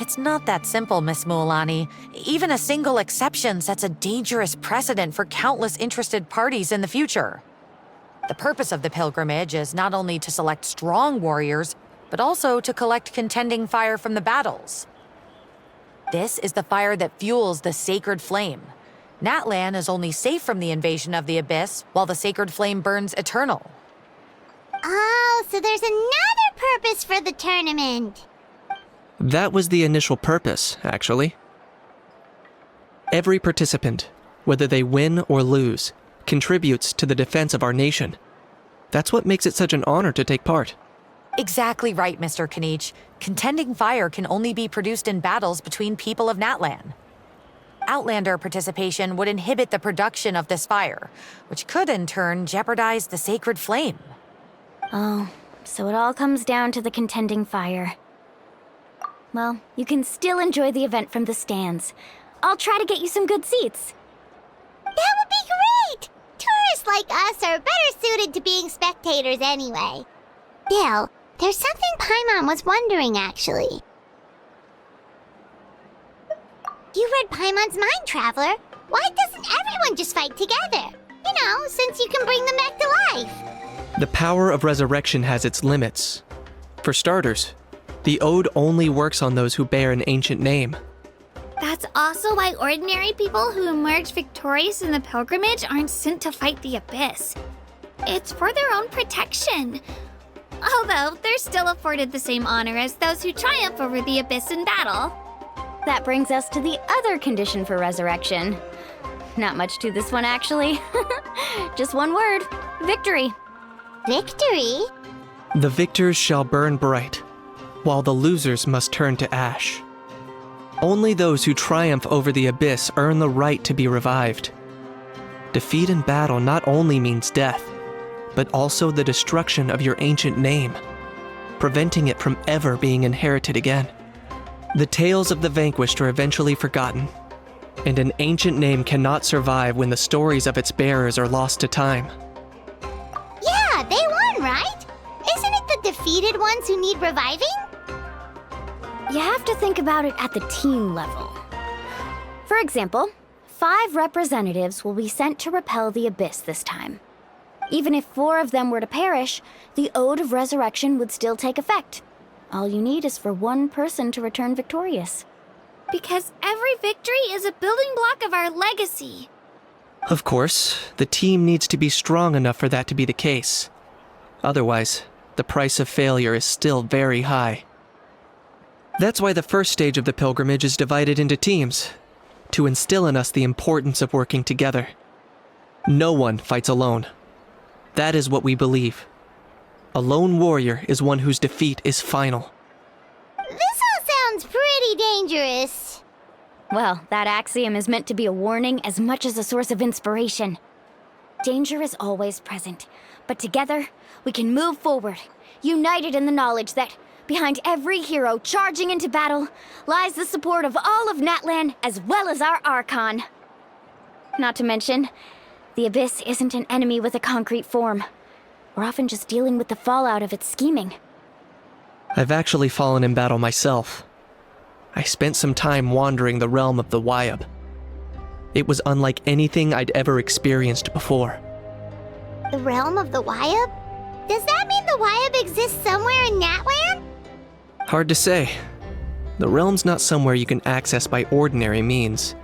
It's not that simple, Miss Mualani. Even a single exception sets a dangerous precedent for countless interested parties in the future. The purpose of the pilgrimage is not only to select strong warriors, but also to collect contending fire from the battles. This is the fire that fuels the sacred flame. Natlan is only safe from the invasion of the abyss, while the sacred flame burns eternal. Oh, so there's another purpose for the tournament. That was the initial purpose, actually. Every participant, whether they win or lose, contributes to the defense of our nation. That's what makes it such an honor to take part. Exactly right, Mr. Kanich. Contending fire can only be produced in battles between people of Natlan. Outlander participation would inhibit the production of this fire, which could in turn jeopardize the sacred flame. Oh, so it all comes down to the contending fire. Well, you can still enjoy the event from the stands. I'll try to get you some good seats. That would be great! Tourists like us are better suited to being spectators anyway. Bill, there's something Paimon was wondering, actually. You read Paimon's mind, Traveler. Why doesn't everyone just fight together? You know, since you can bring them back to life. The power of resurrection has its limits. For starters, the ode only works on those who bear an ancient name. That's also why ordinary people who emerge victorious in the pilgrimage aren't sent to fight the abyss. It's for their own protection. Although, they're still afforded the same honor as those who triumph over the abyss in battle. That brings us to the other condition for resurrection. Not much to this one, actually. Just one word: victory. Victory? The victors shall burn bright, while the losers must turn to ash. Only those who triumph over the abyss earn the right to be revived. Defeat in battle not only means death, but also the destruction of your ancient name, preventing it from ever being inherited again. The tales of the vanquished are eventually forgotten, and an ancient name cannot survive when the stories of its bearers are lost to time. Yeah, they won, right? Isn't it the defeated ones who need reviving? You have to think about it at the team level. For example, 5 representatives will be sent to repel the abyss this time. Even if 4 of them were to perish, the Ode of Resurrection would still take effect. All you need is for one person to return victorious. Because every victory is a building block of our legacy. Of course, the team needs to be strong enough for that to be the case. Otherwise, the price of failure is still very high. That's why the first stage of the pilgrimage is divided into teams, to instill in us the importance of working together. No one fights alone. That is what we believe. A lone warrior is one whose defeat is final. This all sounds pretty dangerous. Well, that axiom is meant to be a warning as much as a source of inspiration. Danger is always present, but together, we can move forward, united in the knowledge that behind every hero charging into battle lies the support of all of Natlan as well as our Archon. Not to mention, the Abyss isn't an enemy with a concrete form. We're often just dealing with the fallout of its scheming. I've actually fallen in battle myself. I spent some time wandering the realm of the Wyab. It was unlike anything I'd ever experienced before. The realm of the Wyab? Does that mean the Wyab exists somewhere in Natlan? Hard to say. The realm's not somewhere you can access by ordinary means,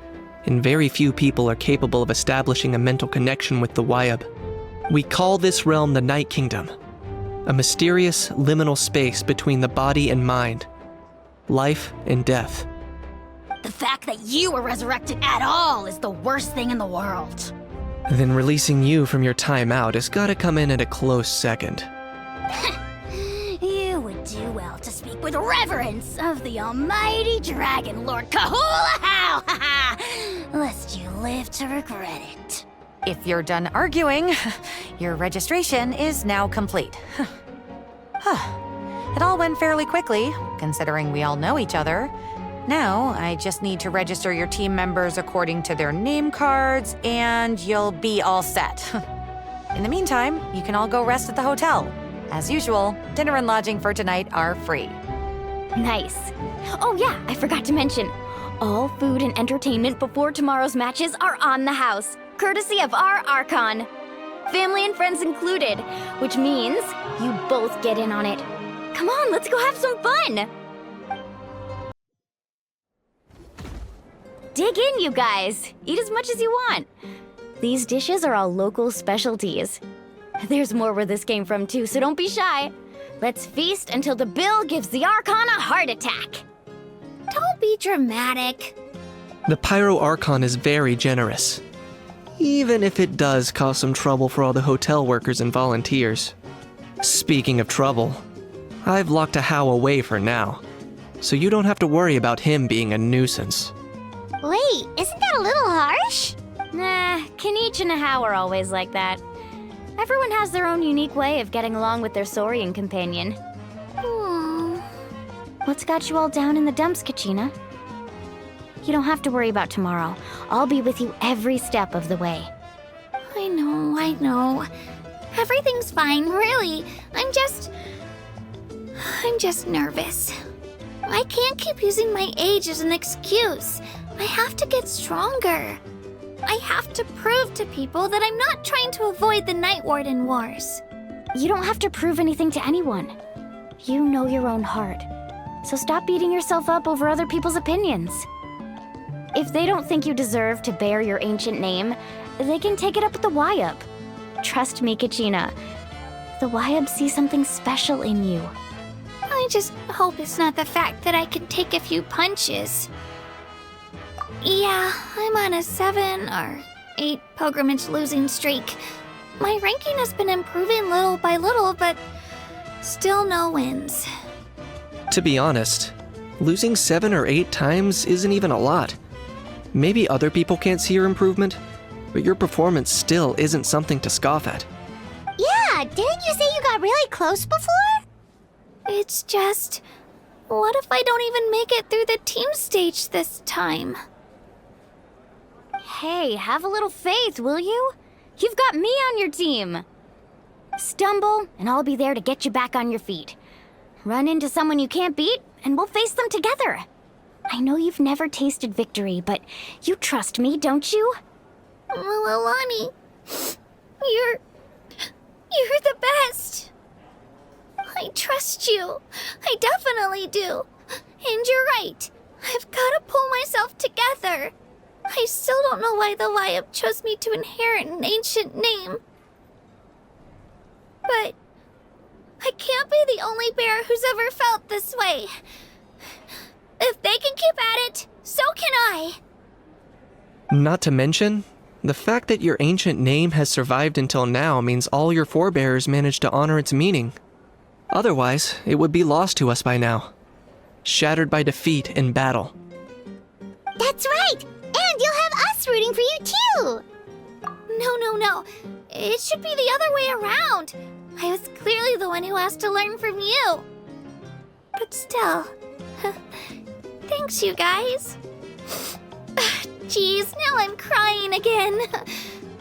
and very few people are capable of establishing a mental connection with the Wyab. We call this realm the Night Kingdom, a mysterious, liminal space between the body and mind, life and death. The fact that you were resurrected at all is the worst thing in the world. Then releasing you from your time out has gotta come in at a close second. You would do well to speak with reverence of the almighty Dragon Lord Kahula-How, lest you live to regret it. If you're done arguing, your registration is now complete. It all went fairly quickly, considering we all know each other. Now, I just need to register your team members according to their name cards, and you'll be all set. In the meantime, you can all go rest at the hotel. As usual, dinner and lodging for tonight are free. Nice. Oh yeah, I forgot to mention. All food and entertainment before tomorrow's matches are on the house, courtesy of our Archon. Family and friends included, which means you both get in on it. Come on, let's go have some fun! Dig in, you guys. Eat as much as you want. These dishes are all local specialties. There's more where this came from too, so don't be shy. Let's feast until the bill gives the Archon a heart attack. Don't be dramatic. The Pyro Archon is very generous, even if it does cause some trouble for all the hotel workers and volunteers. Speaking of trouble, I've locked a How away for now, so you don't have to worry about him being a nuisance. Wait, isn't that a little harsh? Nah, Kenichi and How are always like that. Everyone has their own unique way of getting along with their Saurian companion. What's got you all down in the dumps, Kachina? You don't have to worry about tomorrow. I'll be with you every step of the way. I know. Everything's fine, really. I'm just nervous. I can't keep using my age as an excuse. I have to get stronger. I have to prove to people that I'm not trying to avoid the Night Warden Wars. You don't have to prove anything to anyone. You know your own heart. So stop beating yourself up over other people's opinions. If they don't think you deserve to bear your ancient name, they can take it up with the Wyab. Trust me, Kachina. The Wyab see something special in you. I just hope it's not the fact that I can take a few punches. Yeah, I'm on a 7 or 8 pilgrimage losing streak. My ranking has been improving little by little, but still no wins. To be honest, losing 7 or 8 times isn't even a lot. Maybe other people can't see your improvement, but your performance still isn't something to scoff at. Yeah, didn't you say you got really close before? It's just, what if I don't even make it through the team stage this time? Hey, have a little faith, will you? You've got me on your team. Stumble, and I'll be there to get you back on your feet. Run into someone you can't beat, and we'll face them together. I know you've never tasted victory, but you trust me, don't you? Alani, you're the best. I trust you. I definitely do. And you're right. I've got to pull myself together. I still don't know why the Wyab chose me to inherit an ancient name. But I can't be the only bear who's ever felt this way. If they can keep at it, so can I. Not to mention, the fact that your ancient name has survived until now means all your forebears managed to honor its meaning. Otherwise, it would be lost to us by now, shattered by defeat in battle. That's right! And you'll have us rooting for you too! No. It should be the other way around. I was clearly the one who asked to learn from you. But still, thanks you guys. Geez, now I'm crying again.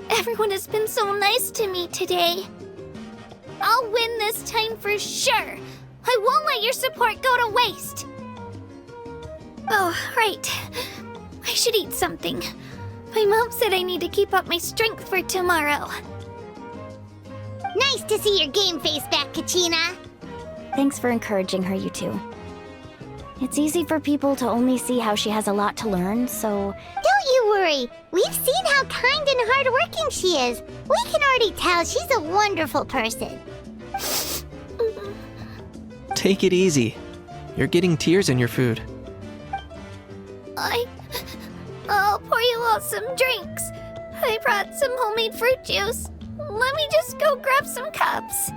Everyone has been so nice to me today. I'll win this time for sure. I won't let your support go to waste. Oh, right. I should eat something. My mom said I need to keep up my strength for tomorrow. Nice to see your game face back, Kachina. Thanks for encouraging her, you two. It's easy for people to only see how she has a lot to learn, so... Don't you worry. We've seen how kind and hardworking she is. We can already tell she's a wonderful person. Take it easy. You're getting tears in your food. I'll pour you all some drinks. I brought some homemade fruit juice. Let me just go grab some cups.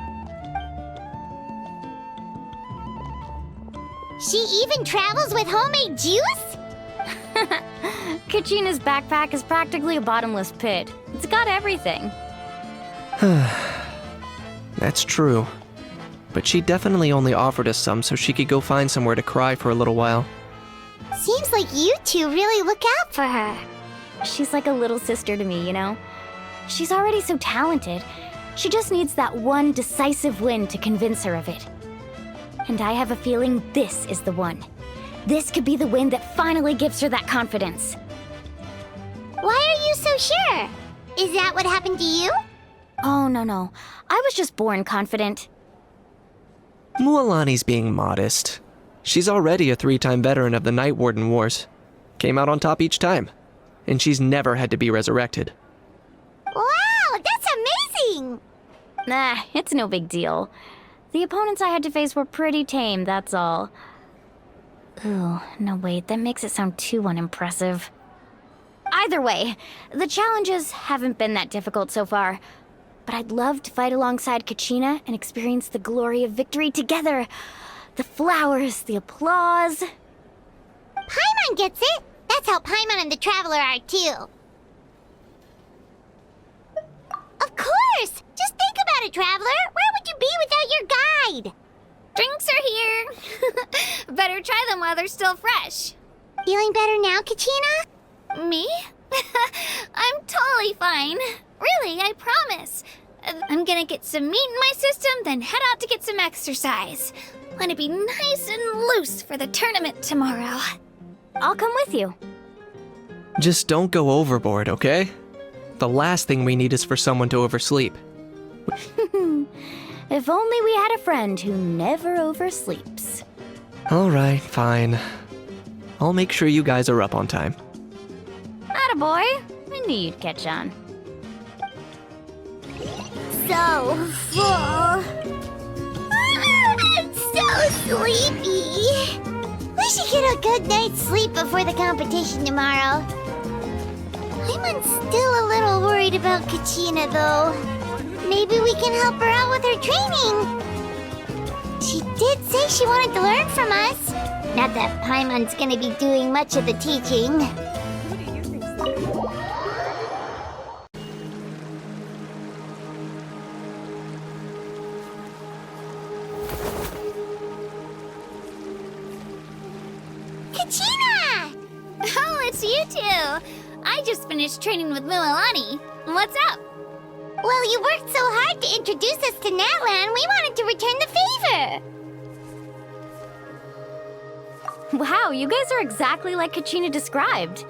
She even travels with homemade juice? Kachina's backpack is practically a bottomless pit. It's got everything. That's true. But she definitely only offered us some so she could go find somewhere to cry for a little while. Seems like you two really look out for her. She's like a little sister to me, you know? She's already so talented. She just needs that one decisive win to convince her of it. And I have a feeling this is the one. This could be the win that finally gives her that confidence. Why are you so sure? Is that what happened to you? Oh, no. I was just born confident. Mualani's being modest. She's already a 3-time veteran of the Night Warden Wars. Came out on top each time. And she's never had to be resurrected. Wow, that's amazing! Nah, it's no big deal. The opponents I had to face were pretty tame, that's all. Ooh, no wait, that makes it sound too unimpressive. Either way, the challenges haven't been that difficult so far. But I'd love to fight alongside Kachina and experience the glory of victory together. The flowers, the applause. Paimon gets it! That's how Paimon and the Traveler are too. Of course! Just think about it, Traveler! Where would you be without your guide? Drinks are here. Better try them while they're still fresh. Feeling better now, Kachina? Me? I'm totally fine. Really, I promise. I'm gonna get some meat in my system, then head out to get some exercise. Wanna be nice and loose for the tournament tomorrow. I'll come with you. Just don't go overboard, okay? The last thing we need is for someone to oversleep. If only we had a friend who never oversleeps. Alright, fine. I'll make sure you guys are up on time. Attaboy. I knew you'd catch on. So full. I'm so sleepy. We should get a good night's sleep before the competition tomorrow. I'm still a little worried about Kachina, though. Maybe we can help her out with her training. She did say she wanted to learn from us. Not that Paimon's gonna be doing much of the teaching. Kachina! Oh, it's you two. I just finished training with Mualani. What's up? Well, you worked so hard to introduce us to Natlan, we wanted to return the favor. Wow, you guys are exactly like Kachina described.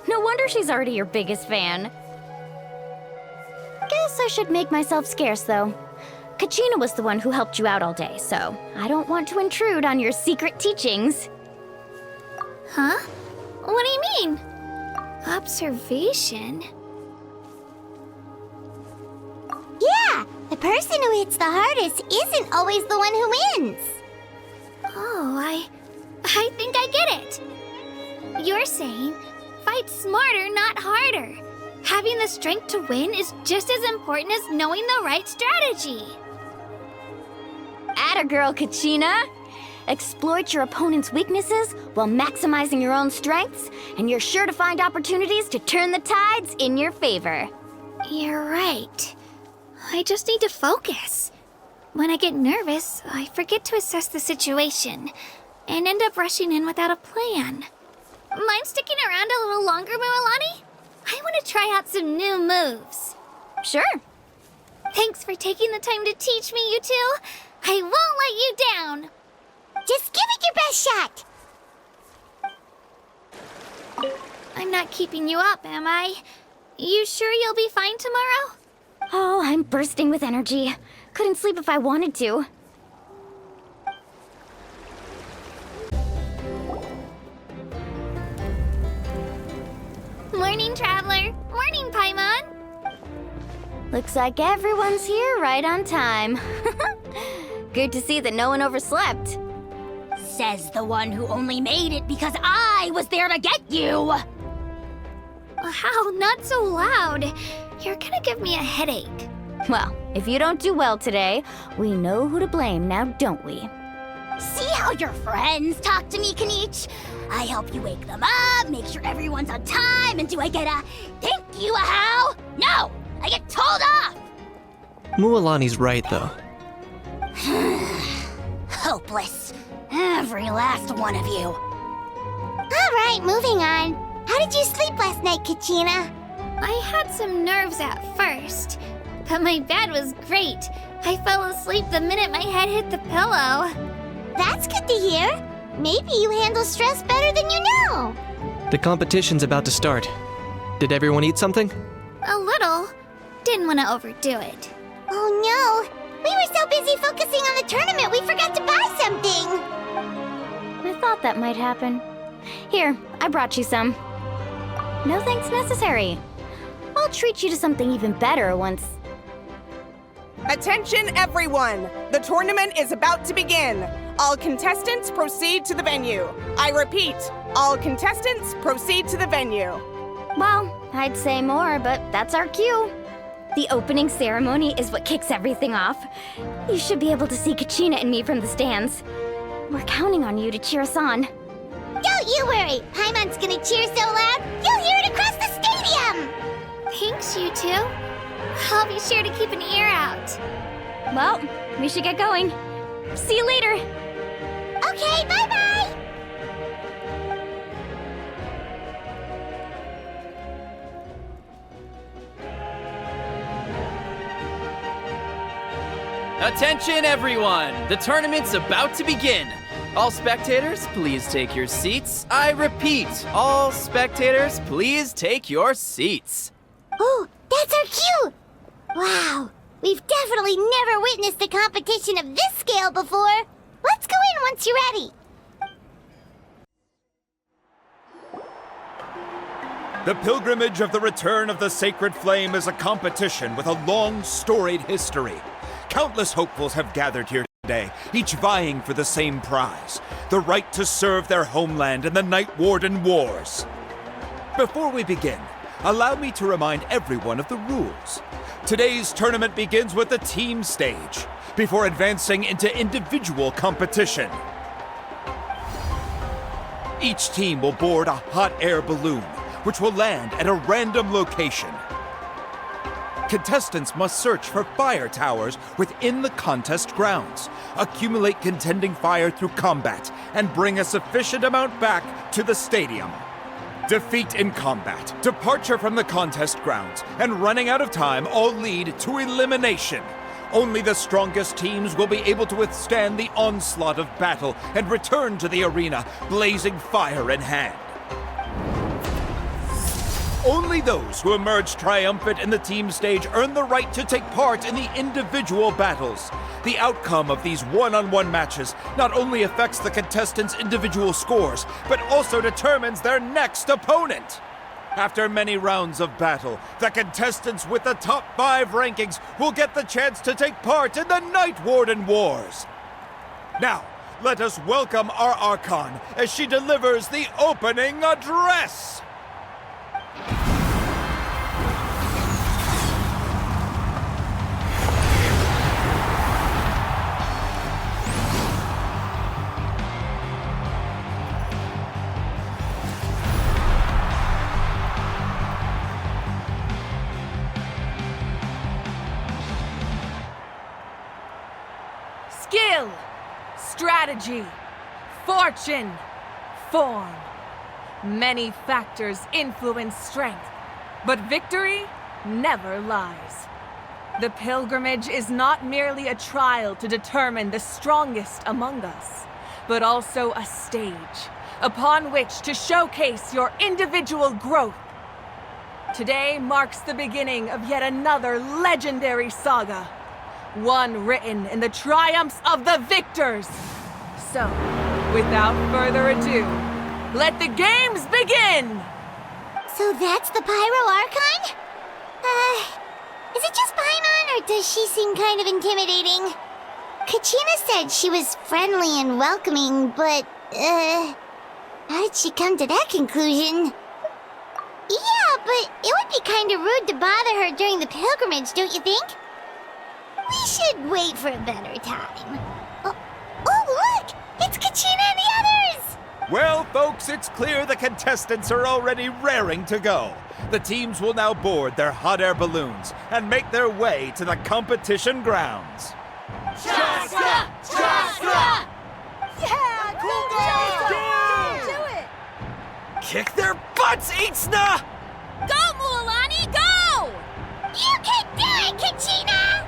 No wonder she's already your biggest fan. Guess I should make myself scarce, though. Kachina was the one who helped you out all day, so I don't want to intrude on your secret teachings. Huh? What do you mean? Observation? Yeah, the person who hits the hardest isn't always the one who wins. Oh, I think I get it. You're saying, fight smarter, not harder. Having the strength to win is just as important as knowing the right strategy. Atta girl, Kachina! Exploit your opponent's weaknesses while maximizing your own strengths, and you're sure to find opportunities to turn the tides in your favor. You're right. I just need to focus. When I get nervous, I forget to assess the situation and end up rushing in without a plan. Mind sticking around a little longer, Mualani? I want to try out some new moves. Sure. Thanks for taking the time to teach me, you two. I won't let you down. Just give it your best shot. I'm not keeping you up, am I? You sure you'll be fine tomorrow? Oh, I'm bursting with energy. Couldn't sleep if I wanted to. Looks like everyone's here right on time. Good to see that no one overslept. Says the one who only made it because I was there to get you! Wow, not so loud. You're gonna give me a headache. Well, if you don't do well today, we know who to blame now, don't we? See how your friends talk to me, Kanich? I help you wake them up, make sure everyone's on time, and do I get a thank you, a how? No! I get told off! Mualani's right, though. Hopeless. Every last one of you. Alright, moving on. How did you sleep last night, Kachina? I had some nerves at first, but my bed was great. I fell asleep the minute my head hit the pillow. That's good to hear. Maybe you handle stress better than you know. The competition's about to start. Did everyone eat something? A little. Didn't want to overdo it. Oh no! We were so busy focusing on the tournament we forgot to buy something! I thought that might happen. Here, I brought you some. No thanks necessary. I'll treat you to something even better once... Attention everyone! The tournament is about to begin. All contestants proceed to the venue. I repeat, all contestants proceed to the venue. Well, I'd say more, but that's our cue. The opening ceremony is what kicks everything off. You should be able to see Kachina and me from the stands. We're counting on you to cheer us on. Don't you worry! Paimon's gonna cheer so loud, you'll hear it across the stadium! Thanks, you two. I'll be sure to keep an ear out. Well, we should get going. See you later! Okay, bye-bye! Attention everyone! The tournament's about to begin! All spectators, please take your seats. I repeat, all spectators, please take your seats. Oh, that's our cue! Wow, we've definitely never witnessed a competition of this scale before. Let's go in once you're ready. The pilgrimage of the return of the sacred flame is a competition with a long, storied history. Countless hopefuls have gathered here today, each vying for the same prize, the right to serve their homeland in the Night Warden Wars. Before we begin, allow me to remind everyone of the rules. Today's tournament begins with the team stage, before advancing into individual competition. Each team will board a hot air balloon, which will land at a random location. Contestants must search for fire towers within the contest grounds, accumulate contending fire through combat, and bring a sufficient amount back to the stadium. Defeat in combat, departure from the contest grounds, and running out of time all lead to elimination. Only the strongest teams will be able to withstand the onslaught of battle and return to the arena, blazing fire in hand. Only those who emerge triumphant in the team stage earn the right to take part in the individual battles. The outcome of these one-on-one matches not only affects the contestants' individual scores, but also determines their next opponent. After many rounds of battle, the contestants with the top 5 rankings will get the chance to take part in the Night Warden Wars. Now, let us welcome our Archon as she delivers the opening address. Skill, strategy, fortune, form. Many factors influence strength, but victory never lies. The pilgrimage is not merely a trial to determine the strongest among us, but also a stage upon which to showcase your individual growth. Today marks the beginning of yet another legendary saga, one written in the triumphs of the victors. So, without further ado, let the games begin! So that's the Pyro Archon? Is it just Paimon, or does she seem kind of intimidating? Kachina said she was friendly and welcoming, but, how did she come to that conclusion? Yeah, but it would be kind of rude to bother her during the pilgrimage, don't you think? We should wait for a better time. Oh, look! It's Kachina and the others! Well, folks, it's clear the contestants are already raring to go. The teams will now board their hot air balloons and make their way to the competition grounds. Chaska! Chaska! Yeah, cool guys! Do it! Kick their butts, Itzna! Go, Mualani, go! You can do it, Kachina!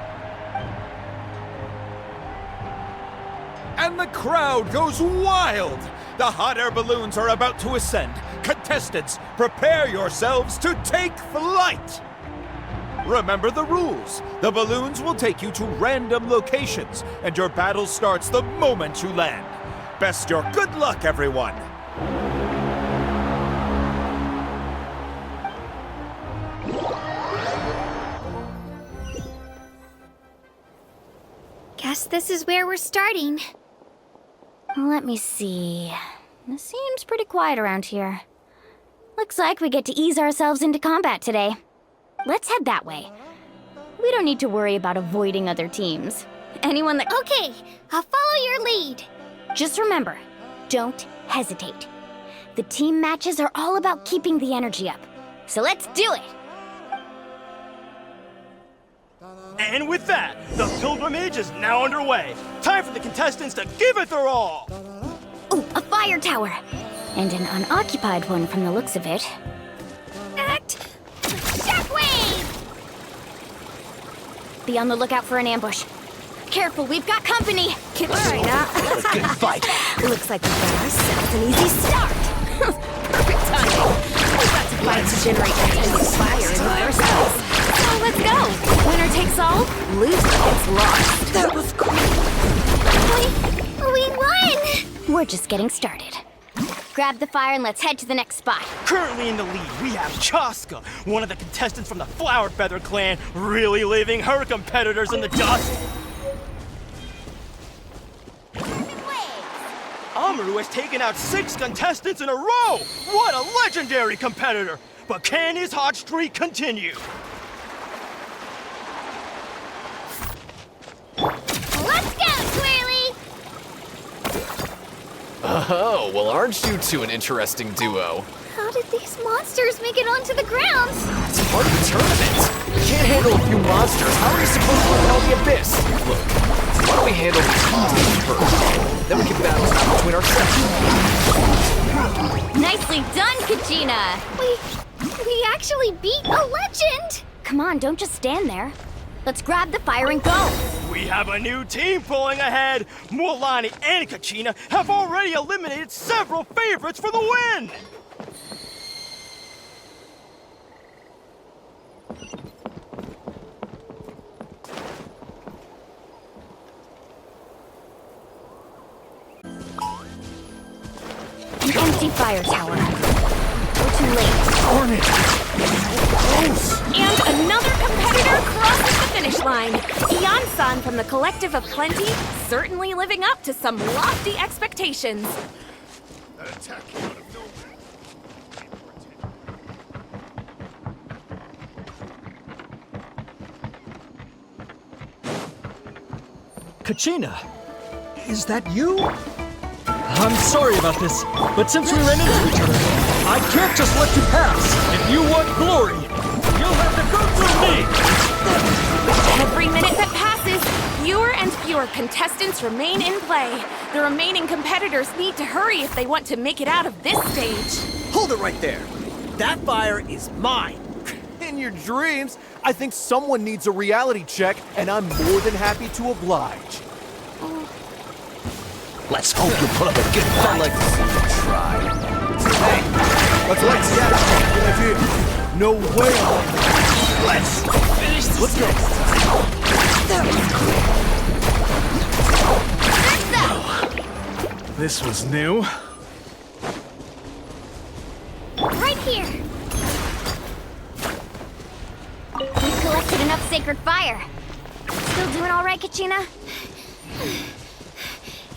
And the crowd goes wild! The hot air balloons are about to ascend. Contestants, prepare yourselves to take flight! Remember the rules. The balloons will take you to random locations, and your battle starts the moment you land. Best your good luck, everyone! Guess this is where we're starting. Let me see. It seems pretty quiet around here. Looks like we get to ease ourselves into combat today. Let's head that way. We don't need to worry about avoiding other teams. Anyone that... Okay, I'll follow your lead. Just remember, don't hesitate. The team matches are all about keeping the energy up. So let's do it! And with that, the pilgrimage is now underway. Time for the contestants to give it their all! Ooh, a fire tower! And an unoccupied one from the looks of it. Act! Shockwave! Be on the lookout for an ambush. Careful, we've got company! Katrina! Good fight! Looks like we got ourselves an easy start! Perfect timing! We got to fight to generate intended fire in the first place. So let's go! Winner takes all, loser gets lost. That was cool! We won! We're just getting started. Grab the fire and let's head to the next spot. Currently in the lead, we have Chaska, one of the contestants from the Flower Feather clan, really leaving her competitors in the dust. Amaru has taken out 6 contestants in a row! What a legendary competitor! But can his hot streak continue? Let's go, Twirly! Oh, well, aren't you two an interesting duo? How did these monsters make it onto the ground? It's part of the tournament. You can't handle a few monsters. How are you supposed to repel the abyss? Look, why don't we handle these teams first? Then we can battle it out between ourselves. Nicely done, Kachina! We actually beat a legend! Come on, don't just stand there. Let's grab the fire and go! We have a new team pulling ahead! Mualani and Kachina have already eliminated several favorites for the win! An empty fire tower. We're too late. Darn it! Close! And another competitor crosses the finish line. Ian-san from the Collective of Plenty, certainly living up to some lofty expectations. Kachina, is that you? I'm sorry about this, but since we ran into each other, I can't just let you pass. If you want glory, you'll have to go through me! Every minute that passes, fewer and fewer contestants remain in play. The remaining competitors need to hurry if they want to make it out of this stage. Hold it right there. That fire is mine. In your dreams, I think someone needs a reality check, and I'm more than happy to oblige. Let's hope you put up a good fight. I'd like to see you try. Hey, let's No way! Let's finish this. Let's go! This was new. Right here! We've collected enough sacred fire. Still doing all right, Kachina?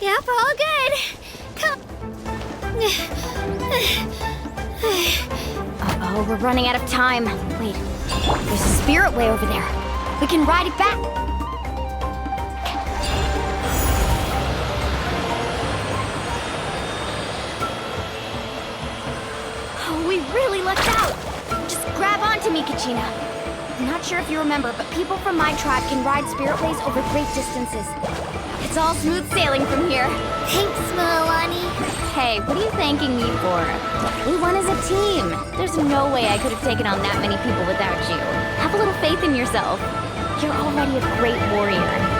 Yep, all good. Come. Uh-oh, we're running out of time. Wait, there's a spirit way over there. We can ride it back. Oh, we really lucked out. Just grab onto me, Kachina. I'm not sure if you remember, but people from my tribe can ride spirit ways over great distances. It's all smooth sailing from here. Thanks, Mualani. Hey, what are you thanking me for? We won as a team. There's no way I could have taken on that many people without you. Have a little faith in yourself. You're already a great warrior.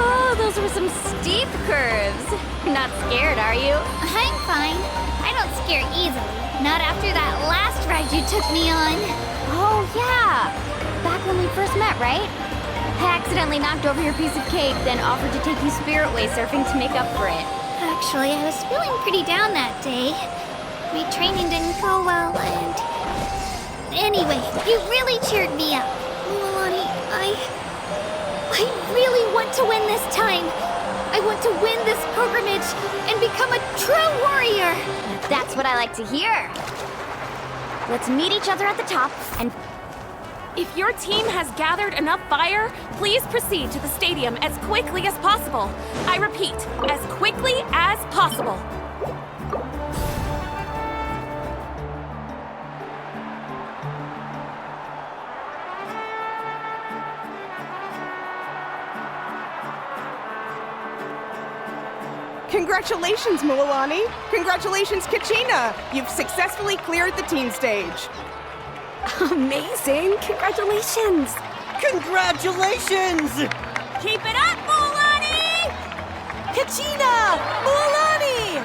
Oh, those were some steep curves. Not scared, are you? I'm fine. I don't scare easily. Not after that last ride you took me on. Oh, yeah. Back when we first met, right? I accidentally knocked over your piece of cake, then offered to take you spirit way surfing to make up for it. Actually, I was feeling pretty down that day. My training didn't go well, and... Anyway, you really cheered me up. Mualani, I really want to win this time. I want to win this pilgrimage and become a true warrior. That's what I like to hear. Let's meet each other at the top and... If your team has gathered enough fire, please proceed to the stadium as quickly as possible. I repeat, as quickly as possible. Congratulations, Mualani! Congratulations, Kachina! You've successfully cleared the team stage. Amazing! Congratulations! Congratulations! Keep it up, Mualani! Kachina! Mualani!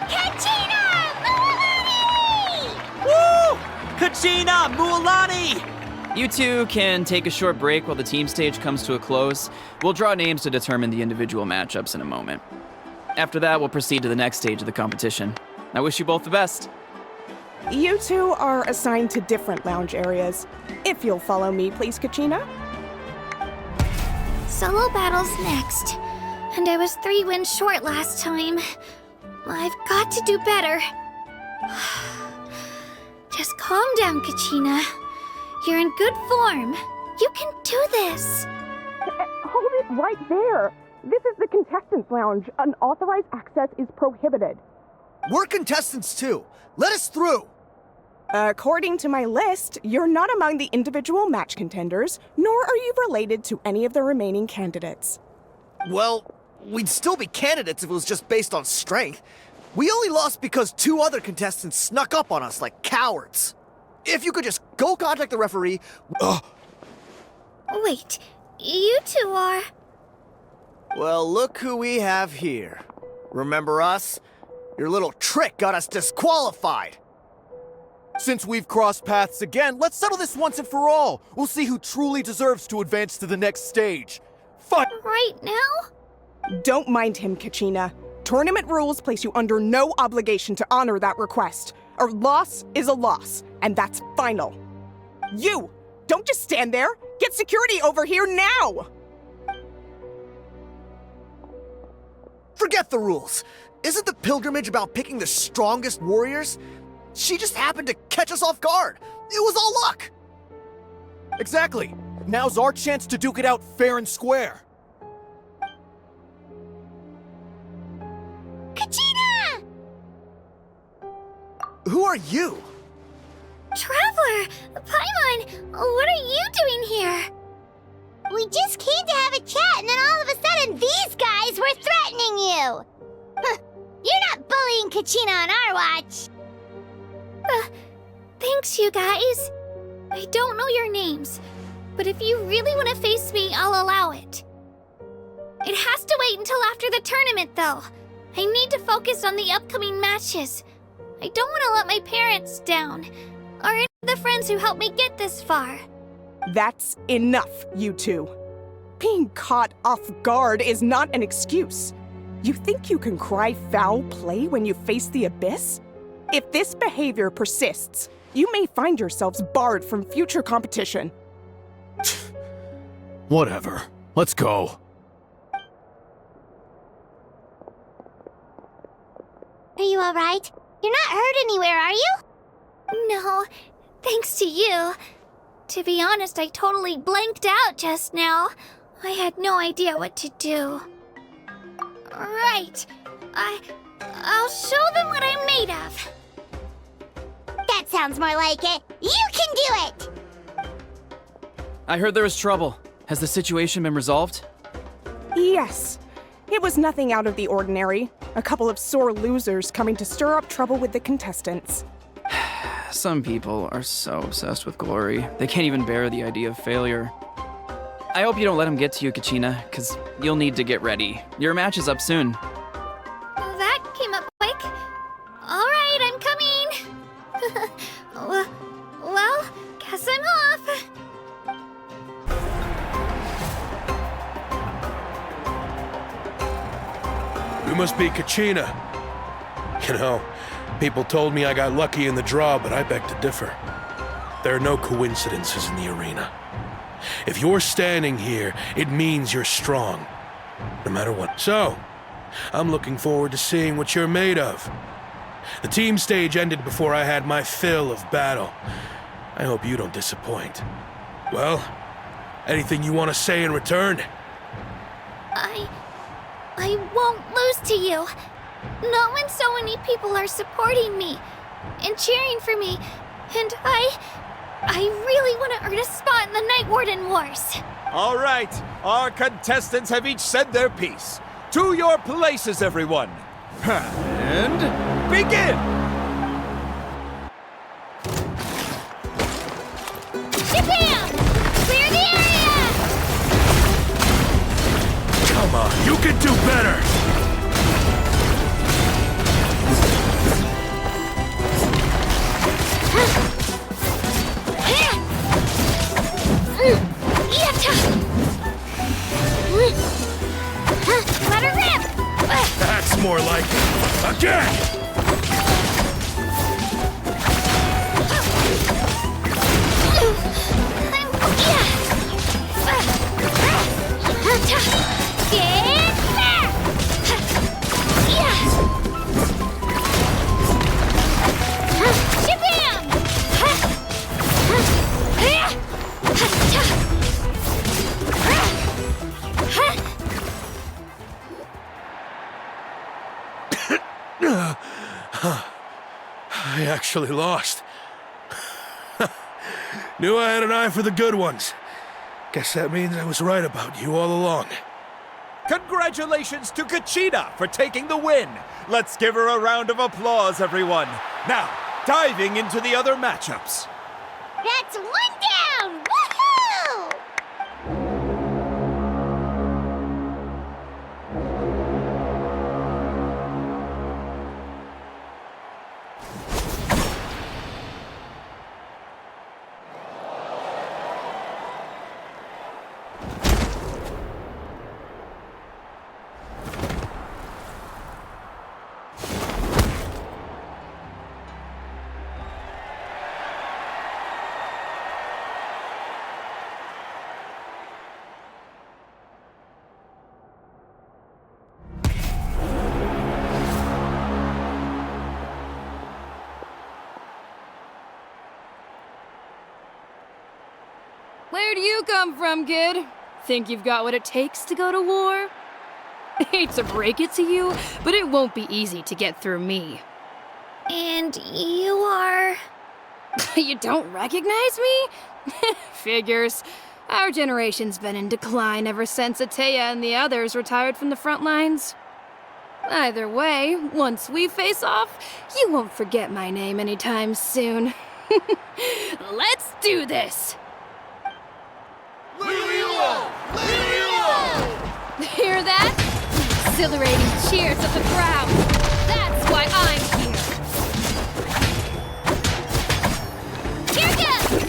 Kachina! Mualani! Woo! Kachina! Mualani! You two can take a short break while the team stage comes to a close. We'll draw names to determine the individual matchups in a moment. After that, we'll proceed to the next stage of the competition. I wish you both the best. You two are assigned to different lounge areas. If you'll follow me, please, Kachina. Solo battle's next. And I was 3 wins short last time. I've got to do better. Just calm down, Kachina. You're in good form. You can do this. Hold it right there. This is the contestants' lounge. Unauthorized access is prohibited. We're contestants too. Let us through. According to my list, you're not among the individual match contenders, nor are you related to any of the remaining candidates. Well, we'd still be candidates if it was just based on strength. We only lost because 2 other contestants snuck up on us like cowards. If you could just go contact the referee... Wait, you two are... Well, look who we have here. Remember us? Your little trick got us disqualified. Since we've crossed paths again, let's settle this once and for all. We'll see who truly deserves to advance to the next stage. Fight! Right now? Don't mind him, Kachina. Tournament rules place you under no obligation to honor that request. A loss is a loss, and that's final. You! Don't just stand there! Get security over here now! Forget the rules. Isn't the pilgrimage about picking the strongest warriors? She just happened to catch us off guard. It was all luck. Exactly. Now's our chance to duke it out fair and square. Kachina! Who are you? Traveler! Paimon! What are you doing here? We just came to have a chat, and then all of a sudden these guys were threatening you! Huh, you're not bullying Kachina on our watch! Thanks, you guys. I don't know your names, but if you really want to face me, I'll allow it. It has to wait until after the tournament, though. I need to focus on the upcoming matches. I don't want to let my parents down, or any of the friends who helped me get this far. That's enough, you two. Being caught off guard is not an excuse. You think you can cry foul play when you face the abyss? If this behavior persists, you may find yourselves barred from future competition. Whatever. Let's go. Are you alright? You're not hurt anywhere, are you? No, thanks to you. To be honest, I totally blanked out just now. I had no idea what to do. Right. I'll show them what I'm made of. That sounds more like it. You can do it! I heard there was trouble. Has the situation been resolved? Yes. It was nothing out of the ordinary. A couple of sore losers coming to stir up trouble with the contestants. Some people are so obsessed with glory, they can't even bear the idea of failure. I hope you don't let him get to you, Kachina, because you'll need to get ready. Your match is up soon. That came up quick. All right, I'm coming. well, guess I'm off. You must be Kachina. You know, people told me I got lucky in the draw, but I beg to differ. There are no coincidences in the arena. If you're standing here, it means you're strong, no matter what. So, I'm looking forward to seeing what you're made of. The team stage ended before I had my fill of battle. I hope you don't disappoint. Well, anything you want to say in return? I won't lose to you. Not when so many people are supporting me and cheering for me. And I really want to earn a spot in the Night Warden Wars. All right, our contestants have each said their piece. To your places, everyone. And begin! Shabam! Clear the area! Come on, you can do better! Let her rip! That's more like it. Again! I actually lost. Knew I had an eye for the good ones. Guess that means I was right about you all along. Congratulations to Kachina for taking the win. Let's give her a round of applause, everyone. Now, diving into the other matchups. That's one down! Woohoo! Where do you come from, kid? Think you've got what it takes to go to war? Hate to break it to you, but it won't be easy to get through me. And you are... You don't recognize me? Figures. Our generation's been in decline ever since Atea and the others retired from the front lines. Either way, once we face off, you won't forget my name anytime soon. Let's do this! Hear that? Exhilarating cheers of the crowd. That's why I'm here. Here goes!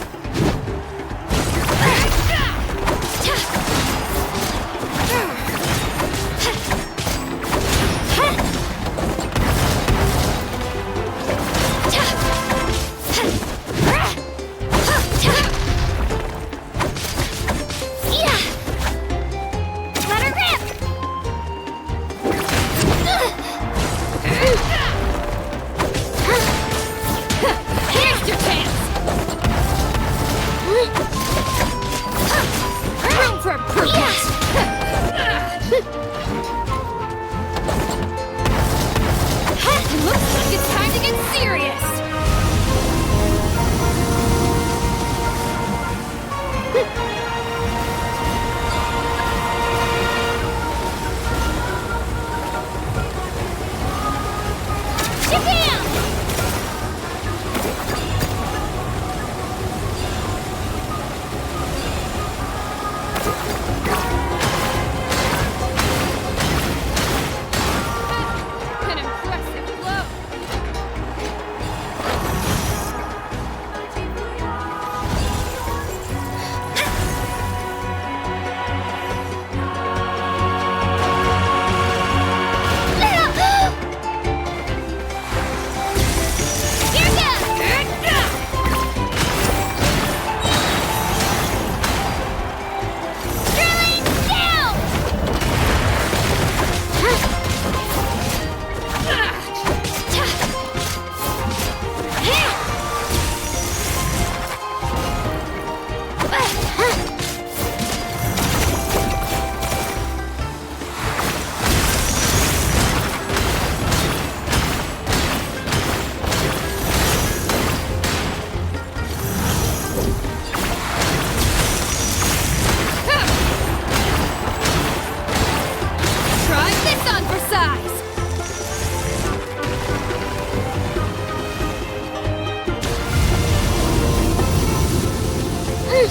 Looks like it's time to get serious! An impressive blow! Try this on for size!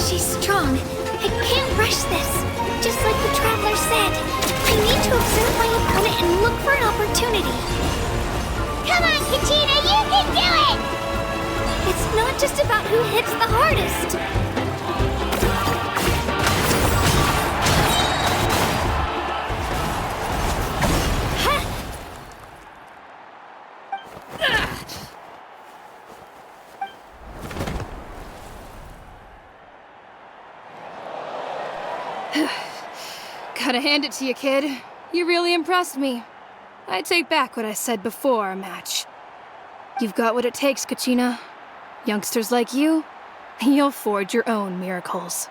She's strong. I can't rush this. Just like the Traveler said, I need to observe my opponent and look for an opportunity. Come on, Kachina, you can do it! It's not just about who hits the hardest. Gotta hand it to you, kid. You really impressed me. I take back what I said before our match. You've got what it takes, Kachina. Youngsters like you, you'll forge your own miracles.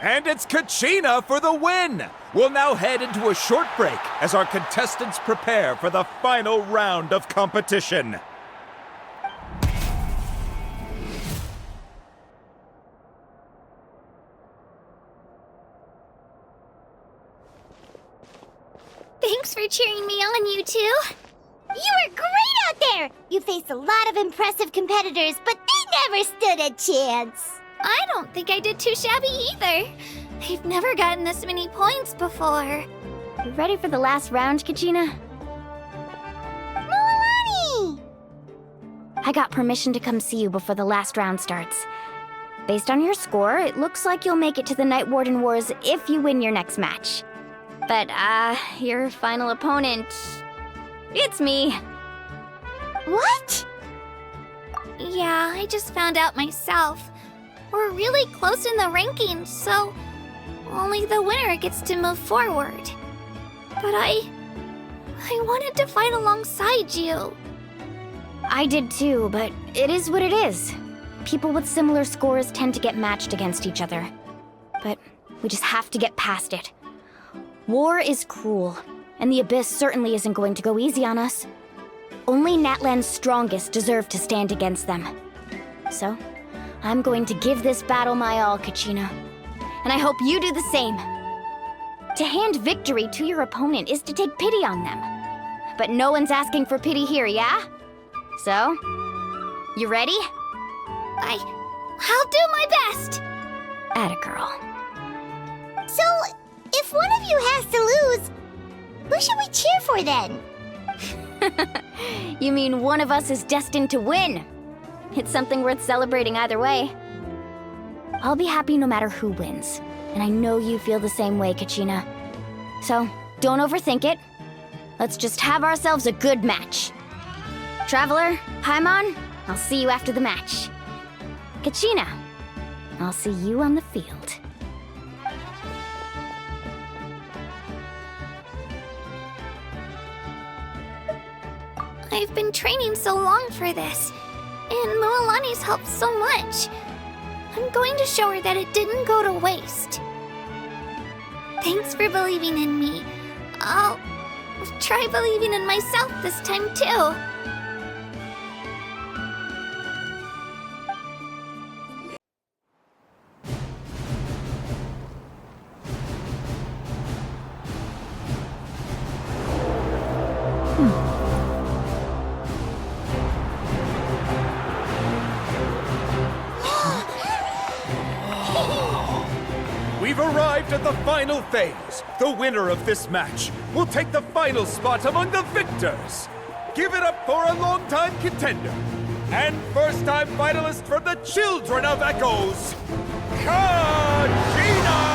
And it's Kachina for the win! We'll now head into a short break as our contestants prepare for the final round of competition. Thanks for cheering me on, you two. You were great out there! You faced a lot of impressive competitors, but they never stood a chance. I don't think I did too shabby either. I've never gotten this many points before. You ready for the last round, Kachina? Moalani! I got permission to come see you before the last round starts. Based on your score, it looks like you'll make it to the Night Warden Wars if you win your next match. But, your final opponent... It's me. What? Yeah, I just found out myself. We're really close in the rankings, so only the winner gets to move forward. But I wanted to fight alongside you. I did too, but it is what it is. People with similar scores tend to get matched against each other. But we just have to get past it. War is cruel, and the Abyss certainly isn't going to go easy on us. Only Natlan's strongest deserve to stand against them. So, I'm going to give this battle my all, Kachina. And I hope you do the same. To hand victory to your opponent is to take pity on them. But no one's asking for pity here, yeah? So, you ready? I'll do my best! Atta girl. So, if one of you has to lose, who should we cheer for then? You mean one of us is destined to win? It's something worth celebrating either way. I'll be happy no matter who wins. And I know you feel the same way, Kachina. So, don't overthink it. Let's just have ourselves a good match. Traveler, Paimon, I'll see you after the match. Kachina, I'll see you on the field. I've been training so long for this, and Moalani's helped so much. I'm going to show her that it didn't go to waste. Thanks for believing in me. I'll try believing in myself this time too. We've arrived at the final phase. The winner of this match will take the final spot among the victors. Give it up for a long-time contender and first-time finalist from the Children of Echoes, Kachina!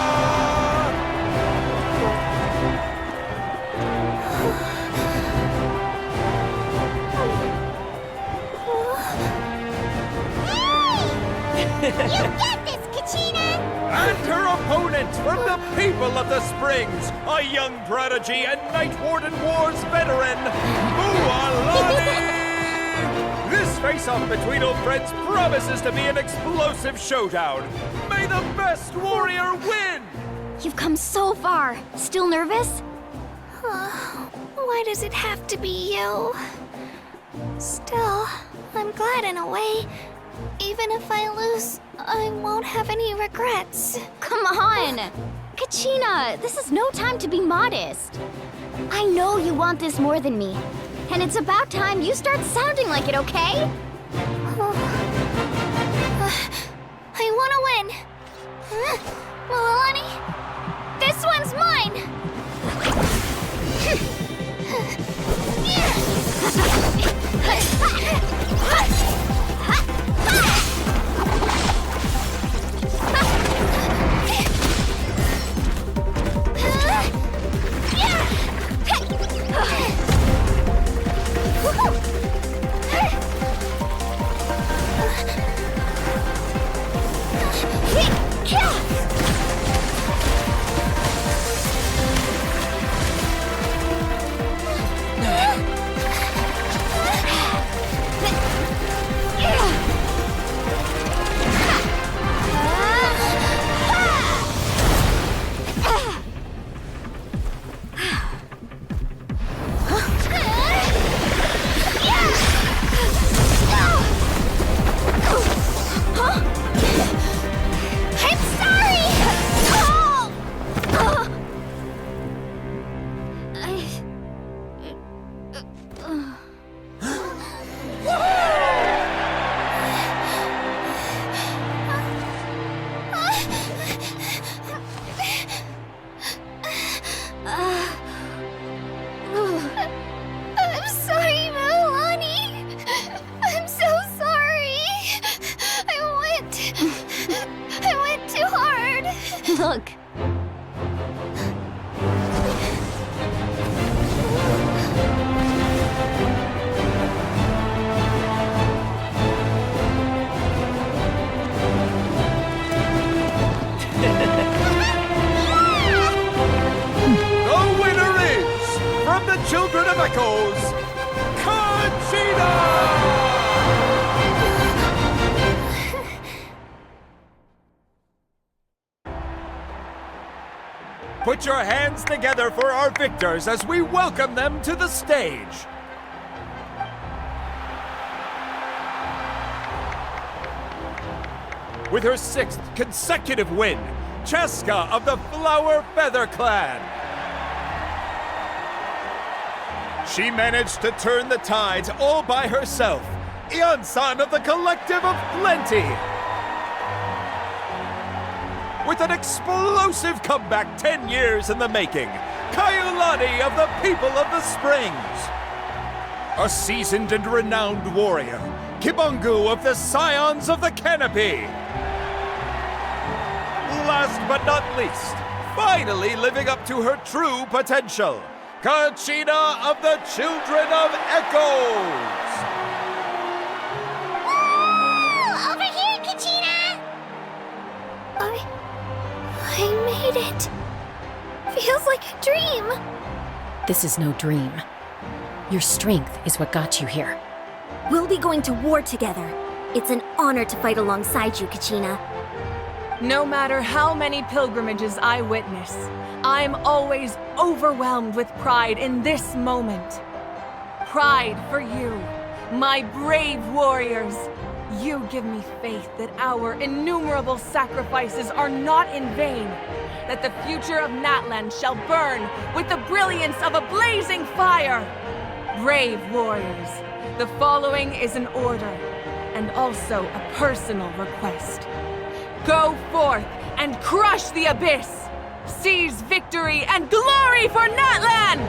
You get this, Kachina! And her opponent from the people of the Springs, a young prodigy and Night Warden Wars veteran, Mualani! This face-off between old friends promises to be an explosive showdown. May the best warrior win! You've come so far. Still nervous? Why does it have to be you? Still, I'm glad in a way. Even if I lose, I won't have any regrets. Come on! Kachina, this is no time to be modest. I know you want this more than me. And it's about time you start sounding like it, okay? I want to win. Mualani, this one's mine! Look. The winner is, from the Children of Echoes, Kachina! Put your hands together for our victors as we welcome them to the stage. With her 6th consecutive win, Cheska of the Flower Feather Clan. She managed to turn the tides all by herself. Ian-san of the Collective of Plenty. With an explosive comeback 10 years in the making, Kayulani of the People of the Springs. A seasoned and renowned warrior, Kibungu of the Scions of the Canopy. Last but not least, finally living up to her true potential, Kachina of the Children of Echoes. Woo! Over here, Kachina! I made it. Feels like a dream. This is no dream. Your strength is what got you here. We'll be going to war together. It's an honor to fight alongside you, Kachina. No matter how many pilgrimages I witness, I'm always overwhelmed with pride in this moment. Pride for you, my brave warriors. You give me faith that our innumerable sacrifices are not in vain, that the future of Natlan shall burn with the brilliance of a blazing fire. Brave warriors, the following is an order, and also a personal request. Go forth and crush the abyss! Seize victory and glory for Natlan!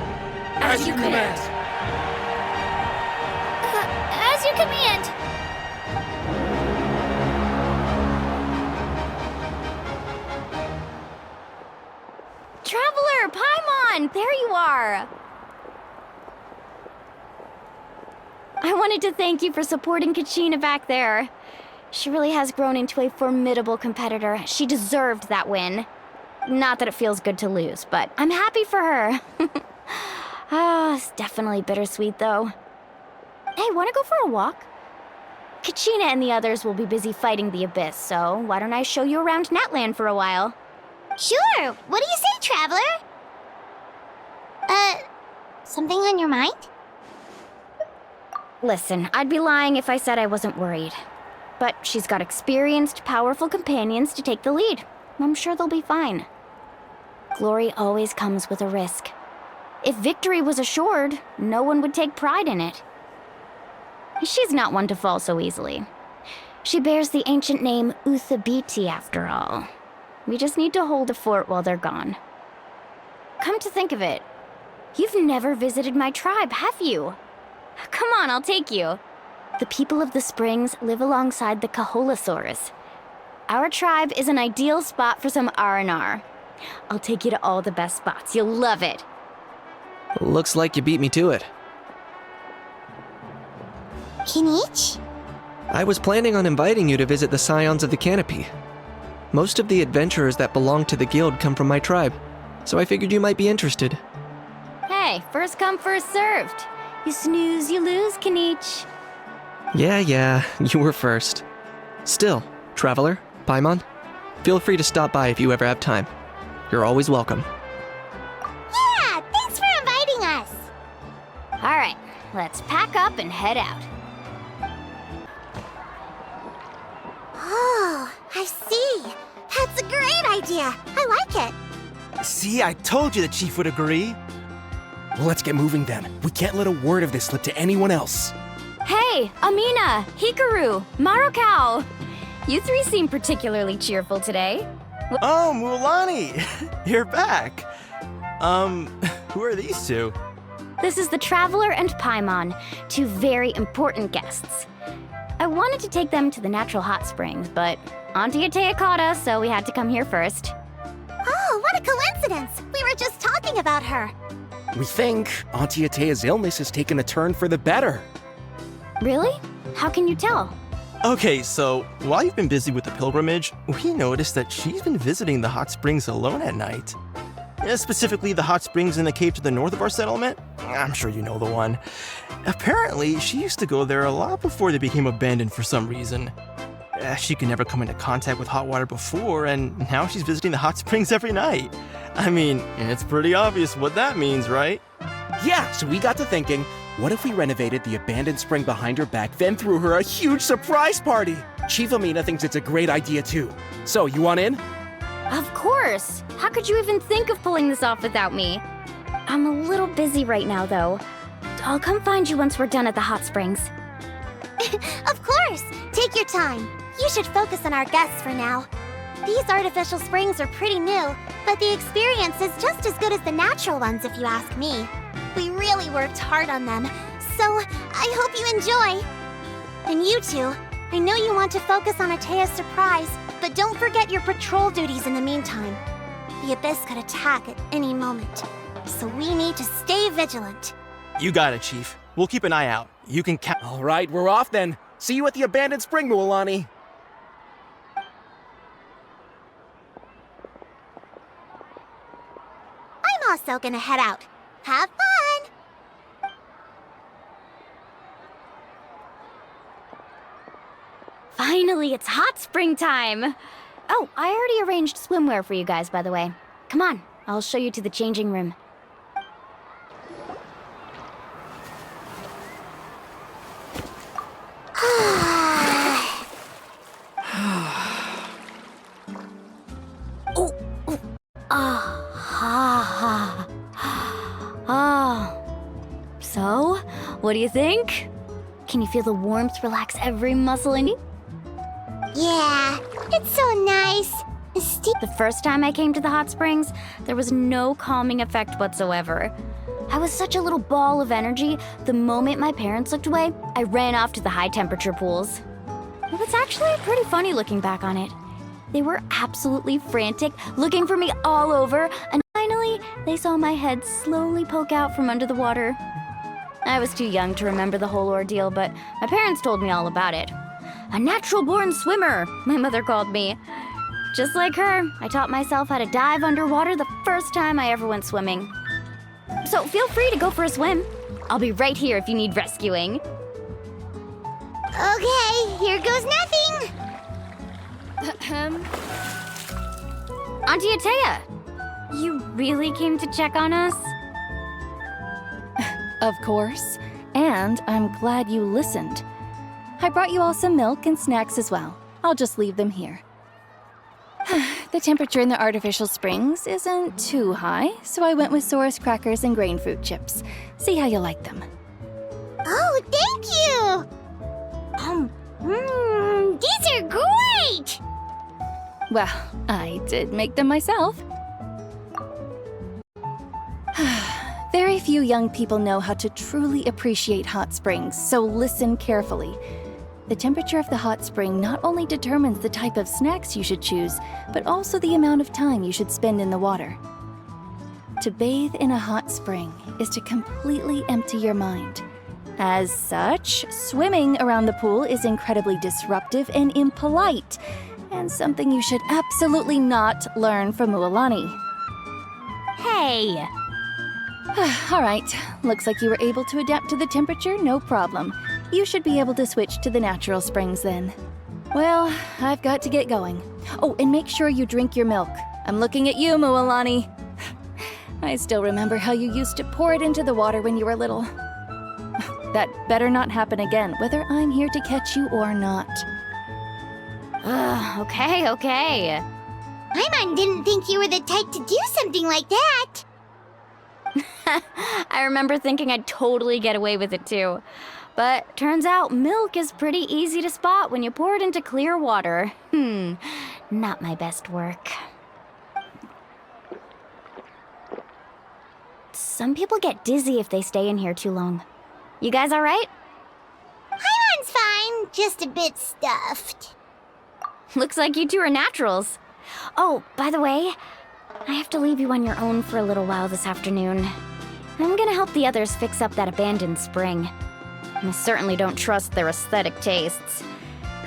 As you command. As you command. Traveler, Paimon, there you are. I wanted to thank you for supporting Kachina back there. She really has grown into a formidable competitor. She deserved that win. Not that it feels good to lose, but I'm happy for her. It's definitely bittersweet, though. Hey, wanna go for a walk? Kachina and the others will be busy fighting the Abyss, so why don't I show you around Natlan for a while? Sure. What do you say, Traveler? Something on your mind? Listen, I'd be lying if I said I wasn't worried. But she's got experienced, powerful companions to take the lead. I'm sure they'll be fine. Glory always comes with a risk. If victory was assured, no one would take pride in it. She's not one to fall so easily. She bears the ancient name Uthabiti, after all. We just need to hold the fort while they're gone. Come to think of it, you've never visited my tribe, have you? Come on, I'll take you. The people of the springs live alongside the Kaholasaurus. Our tribe is an ideal spot for some R&R. I'll take you to all the best spots. You'll love it. Looks like you beat me to it. Kinich? I was planning on inviting you to visit the Scions of the Canopy. Most of the adventurers that belong to the guild come from my tribe, so I figured you might be interested. Hey, first come, first served. You snooze, you lose, Kinich. Yeah, you were first. Still, Traveler, Paimon, feel free to stop by if you ever have time. You're always welcome. Yeah, thanks for inviting us. All right, let's pack up and head out. Oh, I see. That's a great idea. I like it. See, I told you the chief would agree. Well, let's get moving then. We can't let a word of this slip to anyone else. Hey, Amina, Hikaru, Marukau. You three seem particularly cheerful today. Oh, Mulani, you're back. Who are these two? This is the Traveler and Paimon, two very important guests. I wanted to take them to the natural hot springs, but Auntie Atea caught us, so we had to come here first. Oh, what a coincidence! We were just talking about her. We think Auntie Atea's illness has taken a turn for the better. Really? How can you tell? Okay, so while you've been busy with the pilgrimage, we noticed that she's been visiting the hot springs alone at night. Specifically, the hot springs in the cave to the north of our settlement. I'm sure you know the one. Apparently, she used to go there a lot before they became abandoned for some reason. She could never come into contact with hot water before, and now she's visiting the hot springs every night. I mean, it's pretty obvious what that means, right? Yeah, so we got to thinking, what if we renovated the abandoned spring behind her back, then threw her a huge surprise party? Chief Amina thinks it's a great idea too. So, you want in? Of course! How could you even think of pulling this off without me? I'm a little busy right now, though. I'll come find you once we're done at the hot springs. Of course! Take your time. You should focus on our guests for now. These artificial springs are pretty new, but the experience is just as good as the natural ones if you ask me. We really worked hard on them, so I hope you enjoy. And you two, I know you want to focus on Atea's surprise, but don't forget your patrol duties in the meantime. The Abyss could attack at any moment, so we need to stay vigilant. You got it, Chief. We'll keep an eye out. You can count. All right, we're off then. See you at the abandoned spring, Mulani. I'm also gonna head out. Have fun! Finally, it's hot spring time! Oh, I already arranged swimwear for you guys, by the way. Come on, I'll show you to the changing room. So, what do you think? Can you feel the warmth relax every muscle in you? Yeah, it's so nice. The first time I came to the hot springs, there was no calming effect whatsoever. I was such a little ball of energy, the moment my parents looked away, I ran off to the high temperature pools. It was actually pretty funny looking back on it. They were absolutely frantic, looking for me all over, and finally, they saw my head slowly poke out from under the water. I was too young to remember the whole ordeal, but my parents told me all about it. A natural-born swimmer, my mother called me. Just like her, I taught myself how to dive underwater the first time I ever went swimming. So feel free to go for a swim. I'll be right here if you need rescuing. Okay, here goes nothing. Auntie Atea, you really came to check on us? Of course, and I'm glad you listened. I brought you all some milk and snacks as well. I'll just leave them here. The temperature in the artificial springs isn't too high, so I went with Saurus crackers and grain fruit chips. See how you like them. Oh, thank you! These are great! Well, I did make them myself. Very few young people know how to truly appreciate hot springs, so listen carefully. The temperature of the hot spring not only determines the type of snacks you should choose, but also the amount of time you should spend in the water. To bathe in a hot spring is to completely empty your mind. As such, swimming around the pool is incredibly disruptive and impolite, and something you should absolutely not learn from Mualani. Hey! All right, looks like you were able to adapt to the temperature, no problem. You should be able to switch to the natural springs then. Well, I've got to get going. Oh, and make sure you drink your milk. I'm looking at you, Mualani. I still remember how you used to pour it into the water when you were little. That better not happen again, whether I'm here to catch you or not. Okay. Paimon didn't think you were the type to do something like that. I remember thinking I'd totally get away with it too. But turns out milk is pretty easy to spot when you pour it into clear water. Not my best work. Some people get dizzy if they stay in here too long. You guys all right? Paimon's fine, just a bit stuffed. Looks like you two are naturals. Oh, by the way, I have to leave you on your own for a little while this afternoon. I'm gonna help the others fix up that abandoned spring. I certainly don't trust their aesthetic tastes.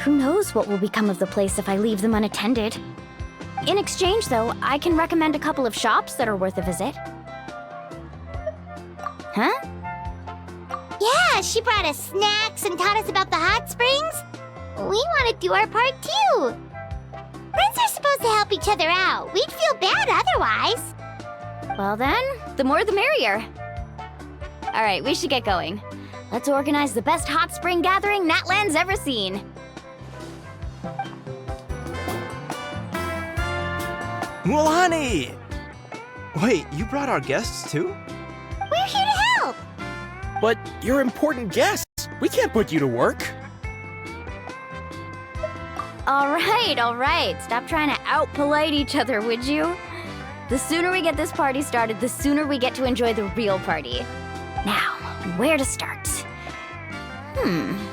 Who knows what will become of the place if I leave them unattended? In exchange, though, I can recommend a couple of shops that are worth a visit. Huh? Yeah, she brought us snacks and taught us about the hot springs. We want to do our part too. Friends are supposed to help each other out. We'd feel bad otherwise. Well then, the more the merrier. All right, we should get going. Let's organize the best hot spring gathering Natlan's ever seen. Mualani! Wait, you brought our guests too? We're here to help. But you're important guests. We can't put you to work. All right. Stop trying to out-polite each other, would you? The sooner we get this party started, the sooner we get to enjoy the real party. Now, where to start?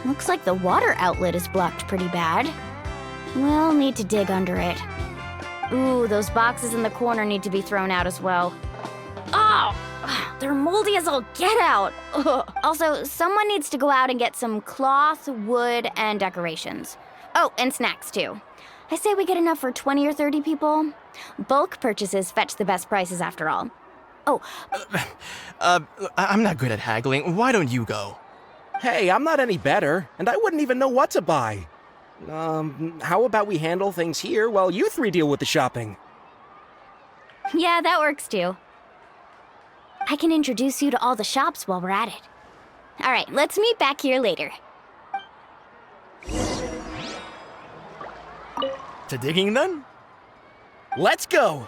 Looks like the water outlet is blocked pretty bad. We'll need to dig under it. Ooh, those boxes in the corner need to be thrown out as well. Oh, they're moldy as all get out. Ugh. Also, someone needs to go out and get some cloth, wood, and decorations. Oh, and snacks too. I say we get enough for 20 or 30 people. Bulk purchases fetch the best prices after all. Oh. I'm not good at haggling. Why don't you go? Hey, I'm not any better, and I wouldn't even know what to buy. How about we handle things here while you three deal with the shopping? Yeah, that works too. I can introduce you to all the shops while we're at it. All right, let's meet back here later. To digging then? Let's go!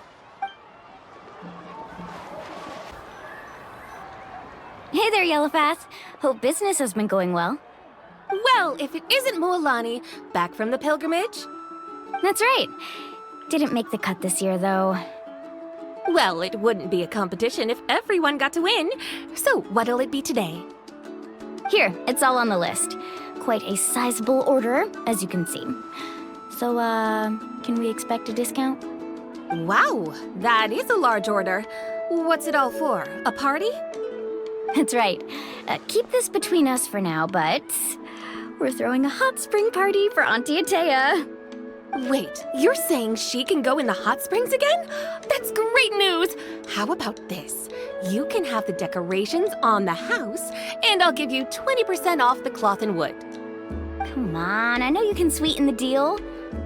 Hey there, Yellowfath. Hope business has been going well. Well, if it isn't Mualani, back from the pilgrimage? That's right. Didn't make the cut this year, though. Well, it wouldn't be a competition if everyone got to win. So, what'll it be today? Here, it's all on the list. Quite a sizable order, as you can see. So, can we expect a discount? Wow, that is a large order. What's it all for? A party? That's right. Keep this between us for now, but we're throwing a hot spring party for Auntie Atea. Wait, you're saying she can go in the hot springs again? That's great news! How about this? You can have the decorations on the house, and I'll give you 20% off the cloth and wood. Come on, I know you can sweeten the deal.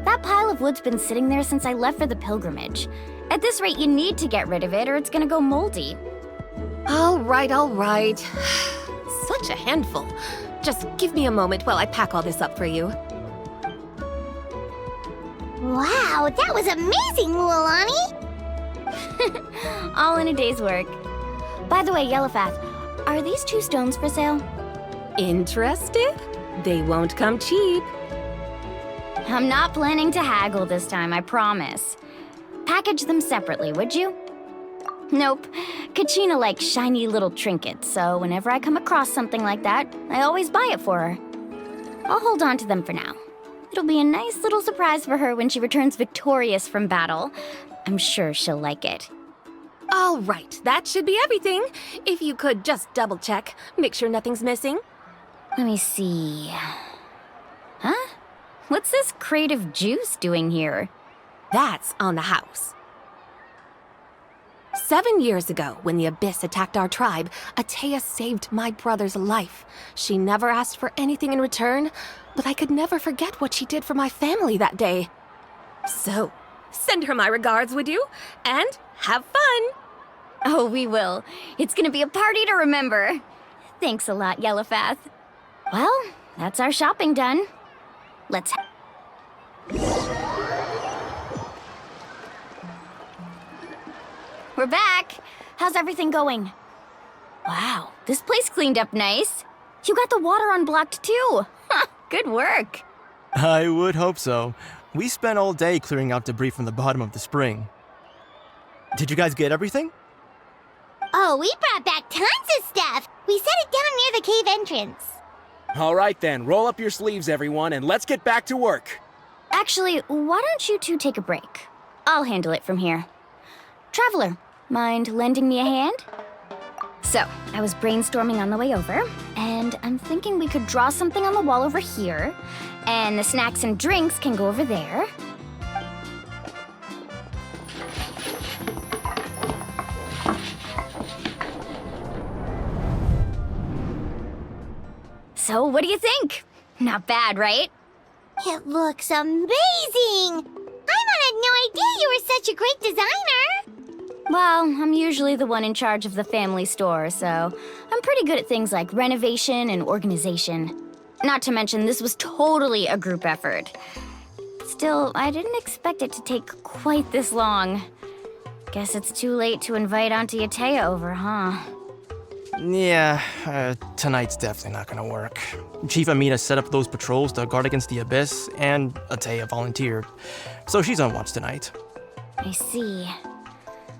That pile of wood's been sitting there since I left for the pilgrimage. At this rate, you need to get rid of it or it's gonna go moldy. All right, all right. Such a handful. Just give me a moment while I pack all this up for you. Wow, that was amazing, Mualani! All in a day's work. By the way, Yellowfath, are these 2 stones for sale? Interested? They won't come cheap. I'm not planning to haggle this time, I promise. Package them separately, would you? Nope. Kachina likes shiny little trinkets, so whenever I come across something like that, I always buy it for her. I'll hold on to them for now. It'll be a nice little surprise for her when she returns victorious from battle. I'm sure she'll like it. All right, that should be everything. If you could just double check, make sure nothing's missing. Let me see. Huh? What's this crate of juice doing here? That's on the house. 7 years ago, when the Abyss attacked our tribe, Atea saved my brother's life. She never asked for anything in return, but I could never forget what she did for my family that day. So, send her my regards, would you? And have fun! Oh, we will. It's gonna be a party to remember. Thanks a lot, Yellowfath. Well, that's our shopping done. Let's... We're back. How's everything going? Wow, this place cleaned up nice. You got the water unblocked too. Good work. I would hope so. We spent all day clearing out debris from the bottom of the spring. Did you guys get everything? Oh, we brought back tons of stuff! We set it down near the cave entrance. All right then, roll up your sleeves, everyone, and let's get back to work. Actually, why don't you two take a break? I'll handle it from here. Traveler, mind lending me a hand? So, I was brainstorming on the way over, and I'm thinking we could draw something on the wall over here, and the snacks and drinks can go over there. So, what do you think? Not bad, right? It looks amazing! I had no idea you were such a great designer! Well, I'm usually the one in charge of the family store, so I'm pretty good at things like renovation and organization. Not to mention, this was totally a group effort. Still, I didn't expect it to take quite this long. Guess it's too late to invite Auntie Atea over, huh? Yeah, tonight's definitely not gonna work. Chief Amina set up those patrols to guard against the Abyss, and Atea volunteered. So she's on watch tonight. I see.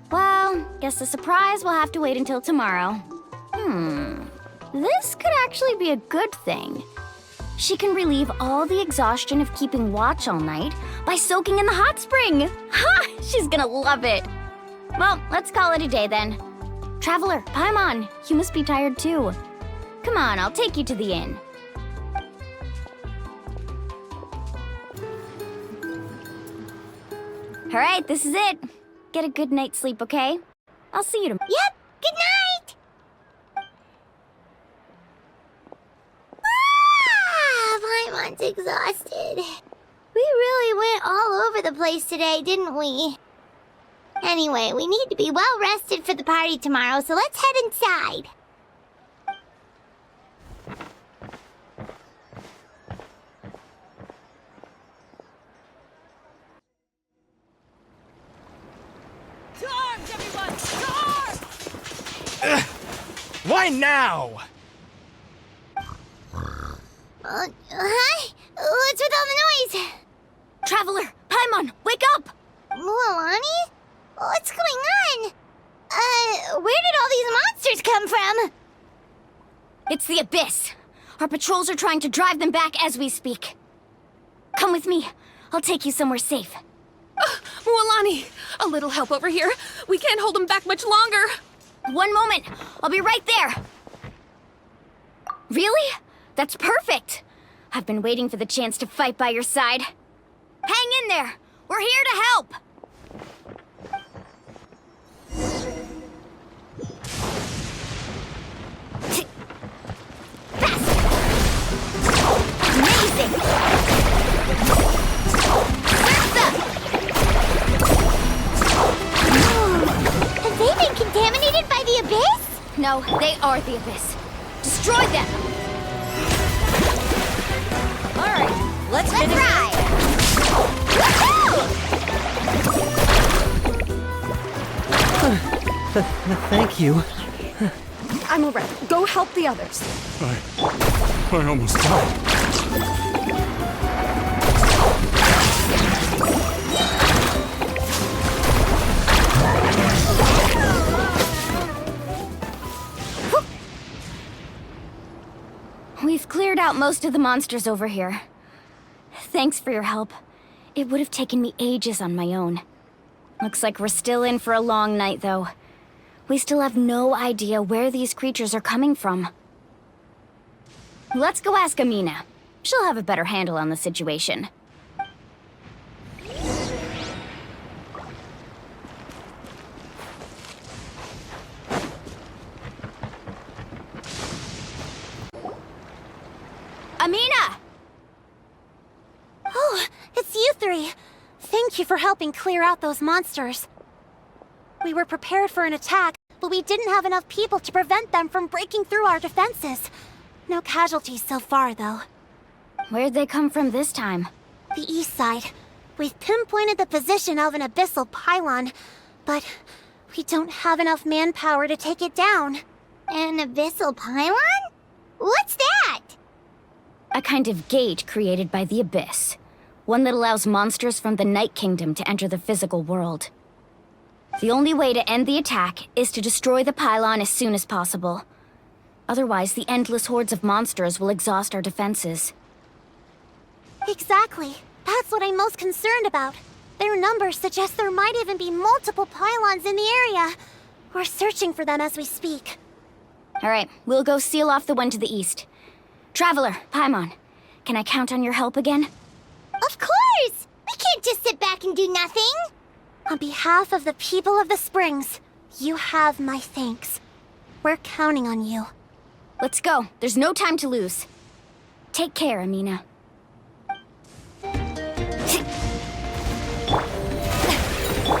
Well, guess the surprise will have to wait until tomorrow. This could actually be a good thing. She can relieve all the exhaustion of keeping watch all night by soaking in the hot spring. Ha! She's gonna love it. Well, let's call it a day then. Traveler, Paimon, you must be tired too. Come on, I'll take you to the inn. All right, this is it. Get a good night's sleep, okay? I'll see you tomorrow. Yep, good night! Paimon's exhausted. all over the place today, didn't we? Anyway, we need to be well rested for the party tomorrow, so let's head inside. To arms, everyone! To arms! Why now? Hi? What's with all the noise? Traveler, Paimon, wake up! Mualani? What's going on? Where did all these monsters come from? It's the Abyss. Our patrols are trying to drive them back as we speak. Come with me. I'll take you somewhere safe. Mualani, a little help over here. We can't hold them back much longer. One moment. I'll be right there. Really? That's perfect. I've been waiting for the chance to fight by your side. Hang in there. We're here to help. Amazing! Have they been contaminated by the Abyss? No, they are the Abyss. Destroy them! Alright, let's finish ride! Thank you. I'm alright. Go help the others. I almost died. We've cleared out most of the monsters over here. Thanks for your help. It would have taken me ages on my own. Looks like we're still in for a long night, though. We still have no idea where these creatures are coming from. Let's go ask Amina. She'll have a better handle on the situation. Amina! Oh, it's you three. Thank you for helping clear out those monsters. We were prepared for an attack, but we didn't have enough people to prevent them from breaking through our defenses. No casualties so far, though. Where'd they come from this time? The east side. We've pinpointed the position of an abyssal pylon, but we don't have enough manpower to take it down. An abyssal pylon? What's that? A kind of gate created by the Abyss. One that allows monsters from the Night Kingdom to enter the physical world. The only way to end the attack is to destroy the pylon as soon as possible. Otherwise, the endless hordes of monsters will exhaust our defenses. Exactly. That's what I'm most concerned about. Their numbers suggest there might even be multiple pylons in the area. We're searching for them as we speak. Alright, we'll go seal off the one to the east. Traveler, Paimon, can I count on your help again? Of course! We can't just sit back and do nothing! On behalf of the people of the Springs, you have my thanks. We're counting on you. Let's go. There's no time to lose. Take care, Amina.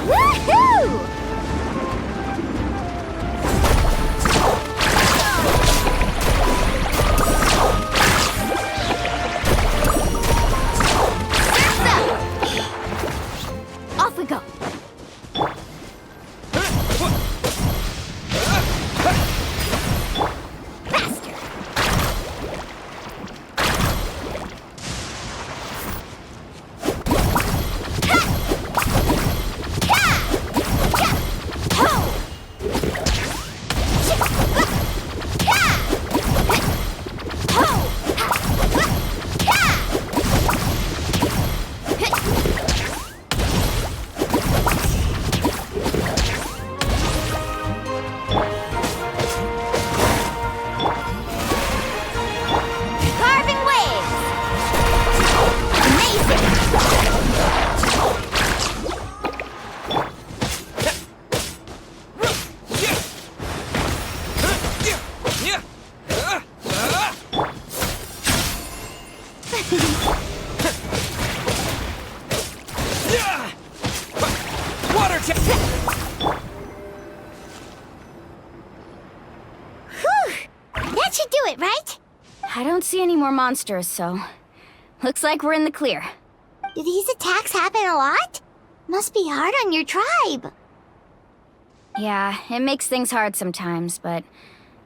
Woohoo! Off we go. That should do it, right? I don't see any more monsters, so... Looks like we're in the clear. Do these attacks happen a lot? Must be hard on your tribe. Yeah, it makes things hard sometimes, but...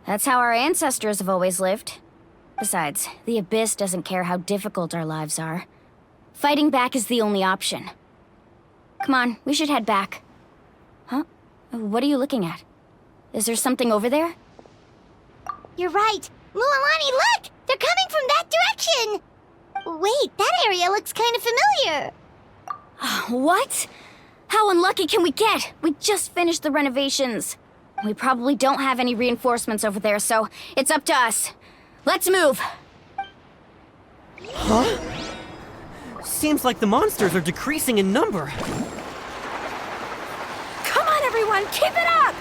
that's how our ancestors have always lived. Besides, the Abyss doesn't care how difficult our lives are. Fighting back is the only option. Come on, we should head back. Huh? What are you looking at? Is there something over there? You're right. Mualani, look! They're coming from that direction! Wait, that area looks kind of familiar. What? How unlucky can we get? We just finished the renovations. We probably don't have any reinforcements over there, so it's up to us. Let's move! Huh? Seems like the monsters are decreasing in number. Come on, everyone, keep it up!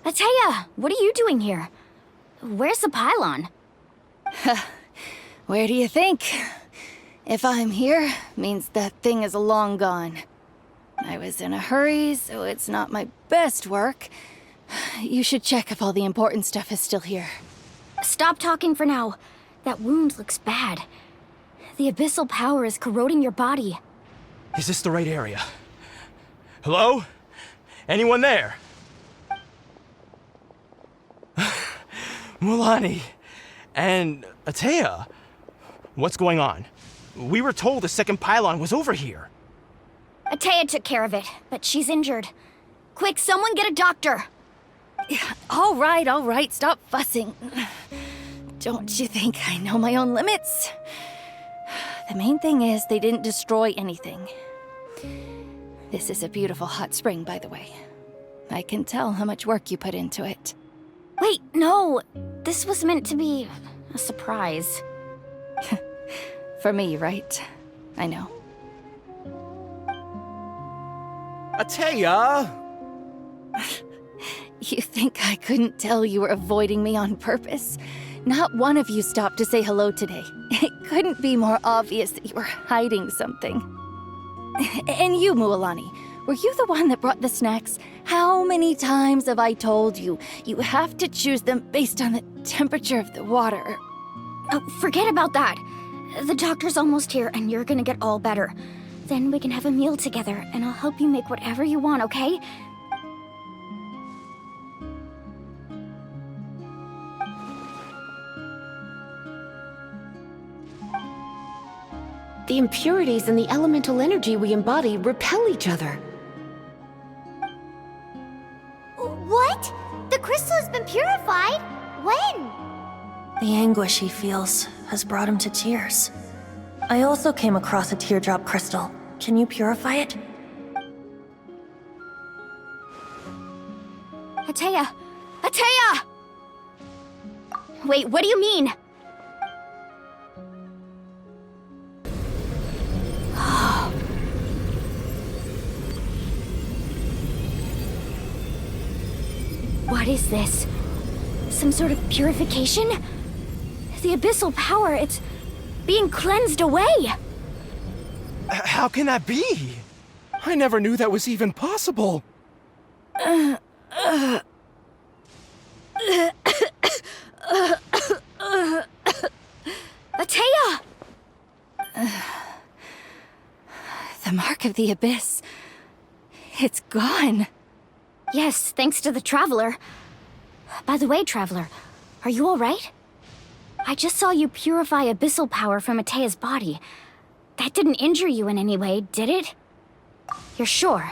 Atea, what are you doing here? Where's the pylon? Where do you think? If I'm here, means that thing is long gone. I was in a hurry, so it's not my best work. You should check if all the important stuff is still here. Stop talking for now. That wound looks bad. The abyssal power is corroding your body. Is this the right area? Hello? Anyone there? Mualani and Atea, what's going on? We were told the second pylon was over here. Atea took care of it, but she's injured. Quick, someone get a doctor! All right, stop fussing. Don't you think I know my own limits? The main thing is they didn't destroy anything. This is a beautiful hot spring, by the way. I can tell how much work you put into it. Wait, no! This was meant to be a surprise. For me, right? I know. Atea! You think I couldn't tell you were avoiding me on purpose? Not one of you stopped to say hello today. It couldn't be more obvious that you were hiding something. And you, Mualani, were you the one that brought the snacks? How many times have I told you? You have to choose them based on the temperature of the water. Oh, forget about that. The doctor's almost here, and you're gonna get all better. Then we can have a meal together, and I'll help you make whatever you want, okay? The impurities and the elemental energy we embody repel each other. What? The crystal has been purified? When? The anguish he feels has brought him to tears. I also came across a teardrop crystal. Can you purify it? Atea! Atea! Wait, what do you mean? What is this? Some sort of purification? The abyssal power, it's being cleansed away! How can that be? I never knew that was even possible. Atea! The mark of the abyss. It's gone. Yes, thanks to the Traveler. By the way, Traveler, are you alright? I just saw you purify abyssal power from Atea's body. That didn't injure you in any way, did it? You're sure?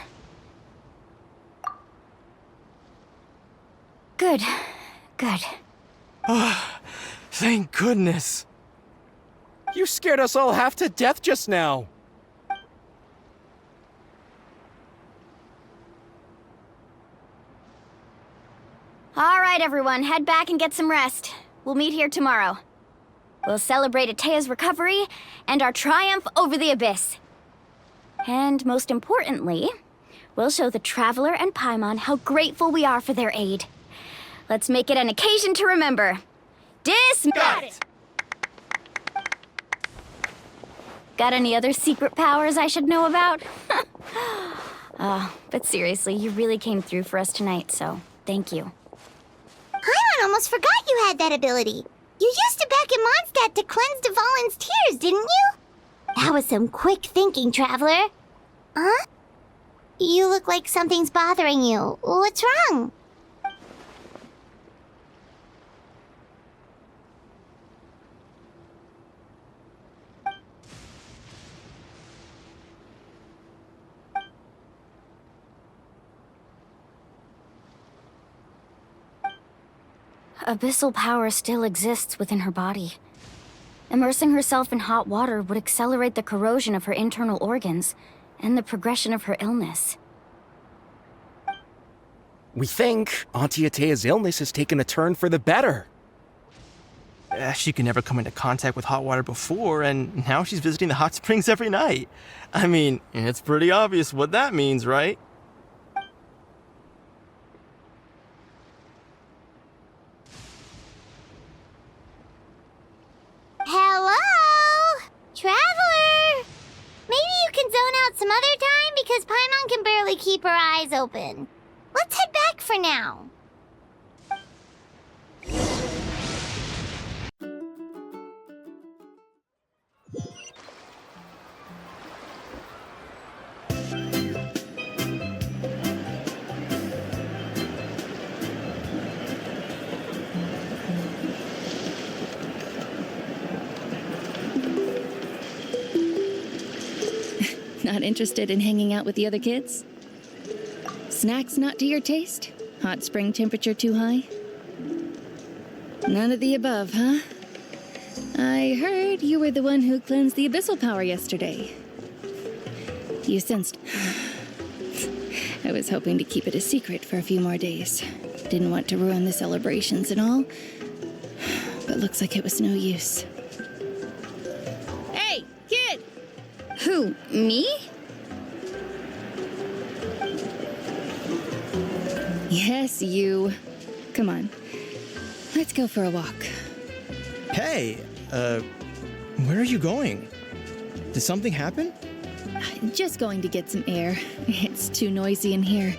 Good. Good. Thank goodness. You scared us all half to death just now. All right, everyone, head back and get some rest. We'll meet here tomorrow. We'll celebrate Atea's recovery and our triumph over the Abyss. And most importantly, we'll show the Traveler and Paimon how grateful we are for their aid. Let's make it an occasion to remember. Dismiss! Got any other secret powers I should know about? But seriously, you really came through for us tonight, so thank you. Paimon almost forgot you had that ability. You used it back in Mondstadt to cleanse Dvalin's tears, didn't you? That was some quick thinking, Traveler. Huh? You look like something's bothering you. What's wrong? Abyssal power still exists within her body. Immersing herself in hot water would accelerate the corrosion of her internal organs and the progression of her illness. We think Auntie Atea's illness has taken a turn for the better. She could never come into contact with hot water before, and now she's visiting the hot springs every night. I mean, it's pretty obvious what that means, right? Hello? Traveler? Maybe you can zone out some other time because Paimon can barely keep her eyes open. Let's head back for now. Not interested in hanging out with the other kids? Snacks not to your taste? Hot spring temperature too high? None of the above, huh? I heard you were the one who cleansed the abyssal power yesterday. You sensed... I was hoping to keep it a secret for a few more days. Didn't want to ruin the celebrations and all. But looks like it was no use. Hey, kid! Who, me? Yes, you. Come on. Let's go for a walk. Hey, where are you going? Did something happen? Just going to get some air. It's too noisy in here.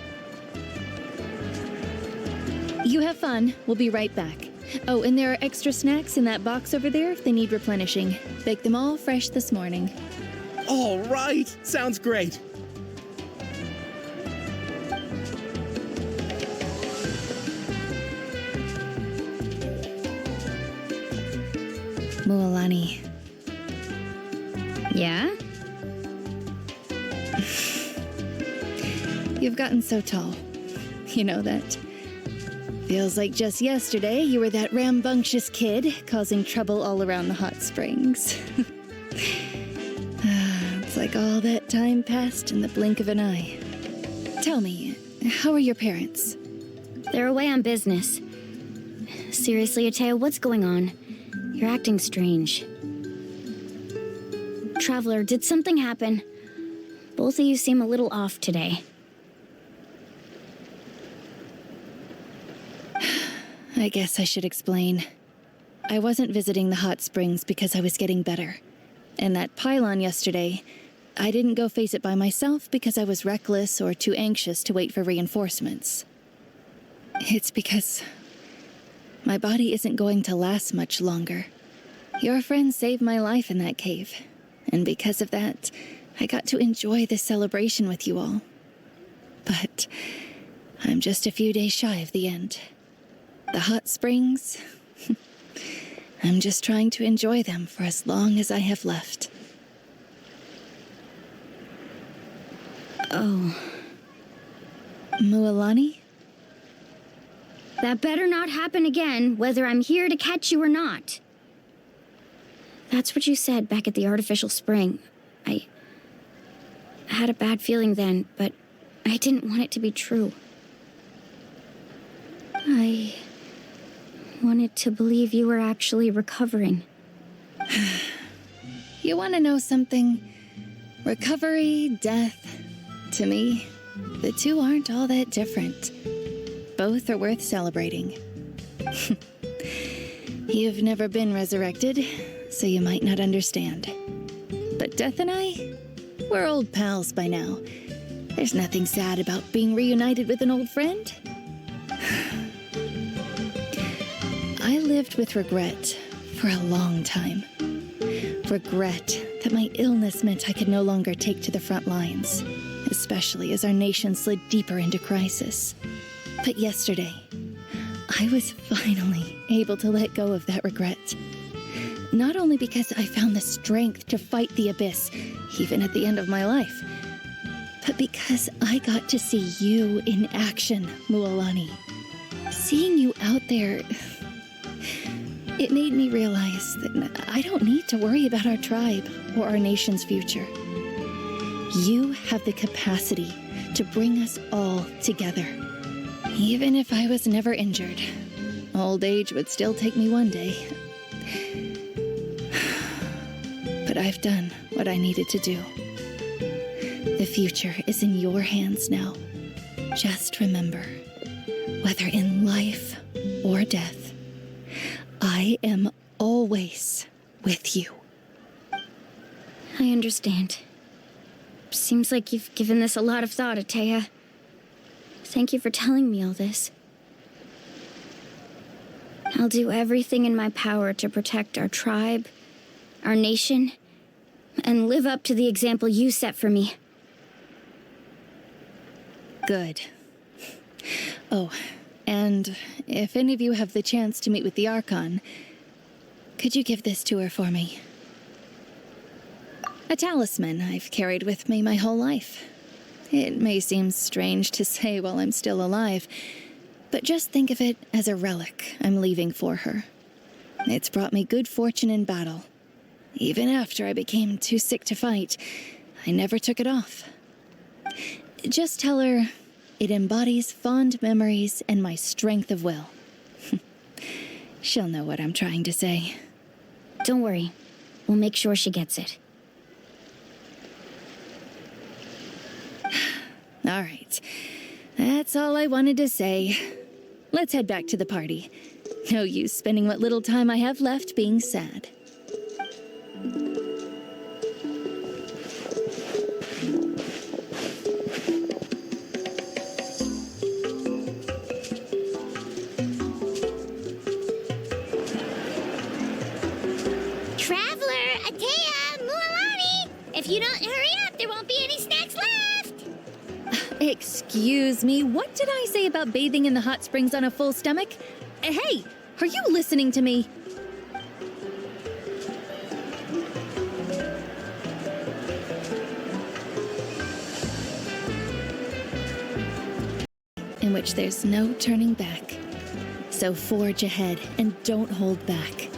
You have fun. We'll be right back. Oh, and there are extra snacks in that box over there if they need replenishing. Baked them all fresh this morning. All right. Sounds great. Mualani. Yeah? You've gotten so tall. You know that. Feels like just yesterday you were that rambunctious kid causing trouble all around the hot springs. It's like all that time passed in the blink of an eye. Tell me, how are your parents? They're away on business. Seriously, Atea, what's going on? You're acting strange. Traveler, did something happen? Both of you seem a little off today. I guess I should explain. I wasn't visiting the hot springs because I was getting better. And that pylon yesterday, I didn't go face it by myself because I was reckless or too anxious to wait for reinforcements. It's because my body isn't going to last much longer. Your friend saved my life in that cave. And because of that, I got to enjoy this celebration with you all. But I'm just a few days shy of the end. The hot springs, I'm just trying to enjoy them for as long as I have left. Oh. Mualani? That better not happen again, whether I'm here to catch you or not. That's what you said back at the artificial spring. I had a bad feeling then, but I didn't want it to be true. I wanted to believe you were actually recovering. You want to know something? Recovery, death, to me, the two aren't all that different. Both are worth celebrating. You've never been resurrected, so you might not understand. But Death and I, we're old pals by now. There's nothing sad about being reunited with an old friend. I lived with regret for a long time. Regret that my illness meant I could no longer take to the front lines, especially as our nation slid deeper into crisis. But yesterday, I was finally able to let go of that regret. Not only because I found the strength to fight the abyss, even at the end of my life, but because I got to see you in action, Mualani. Seeing you out there, it made me realize that I don't need to worry about our tribe or our nation's future. You have the capacity to bring us all together. Even if I was never injured, old age would still take me one day. But I've done what I needed to do. The future is in your hands now. Just remember, whether in life or death, I am always with you. I understand. Seems like you've given this a lot of thought, Atea. Thank you for telling me all this. I'll do everything in my power to protect our tribe, our nation, and live up to the example you set for me. Good. Oh, and if any of you have the chance to meet with the Archon, could you give this to her for me? A talisman I've carried with me my whole life. It may seem strange to say while I'm still alive, but just think of it as a relic I'm leaving for her. It's brought me good fortune in battle. Even after I became too sick to fight, I never took it off. Just tell her it embodies fond memories and my strength of will. She'll know what I'm trying to say. Don't worry. We'll make sure she gets it. All right. That's all I wanted to say. Let's head back to the party. No use spending what little time I have left being sad. Traveler, Atea, Mualani! If you don't hurry up, there won't be any snacks left! Excuse me, what did I say about bathing in the hot springs on a full stomach? Hey, are you listening to me? In which there's no turning back. So forge ahead and don't hold back.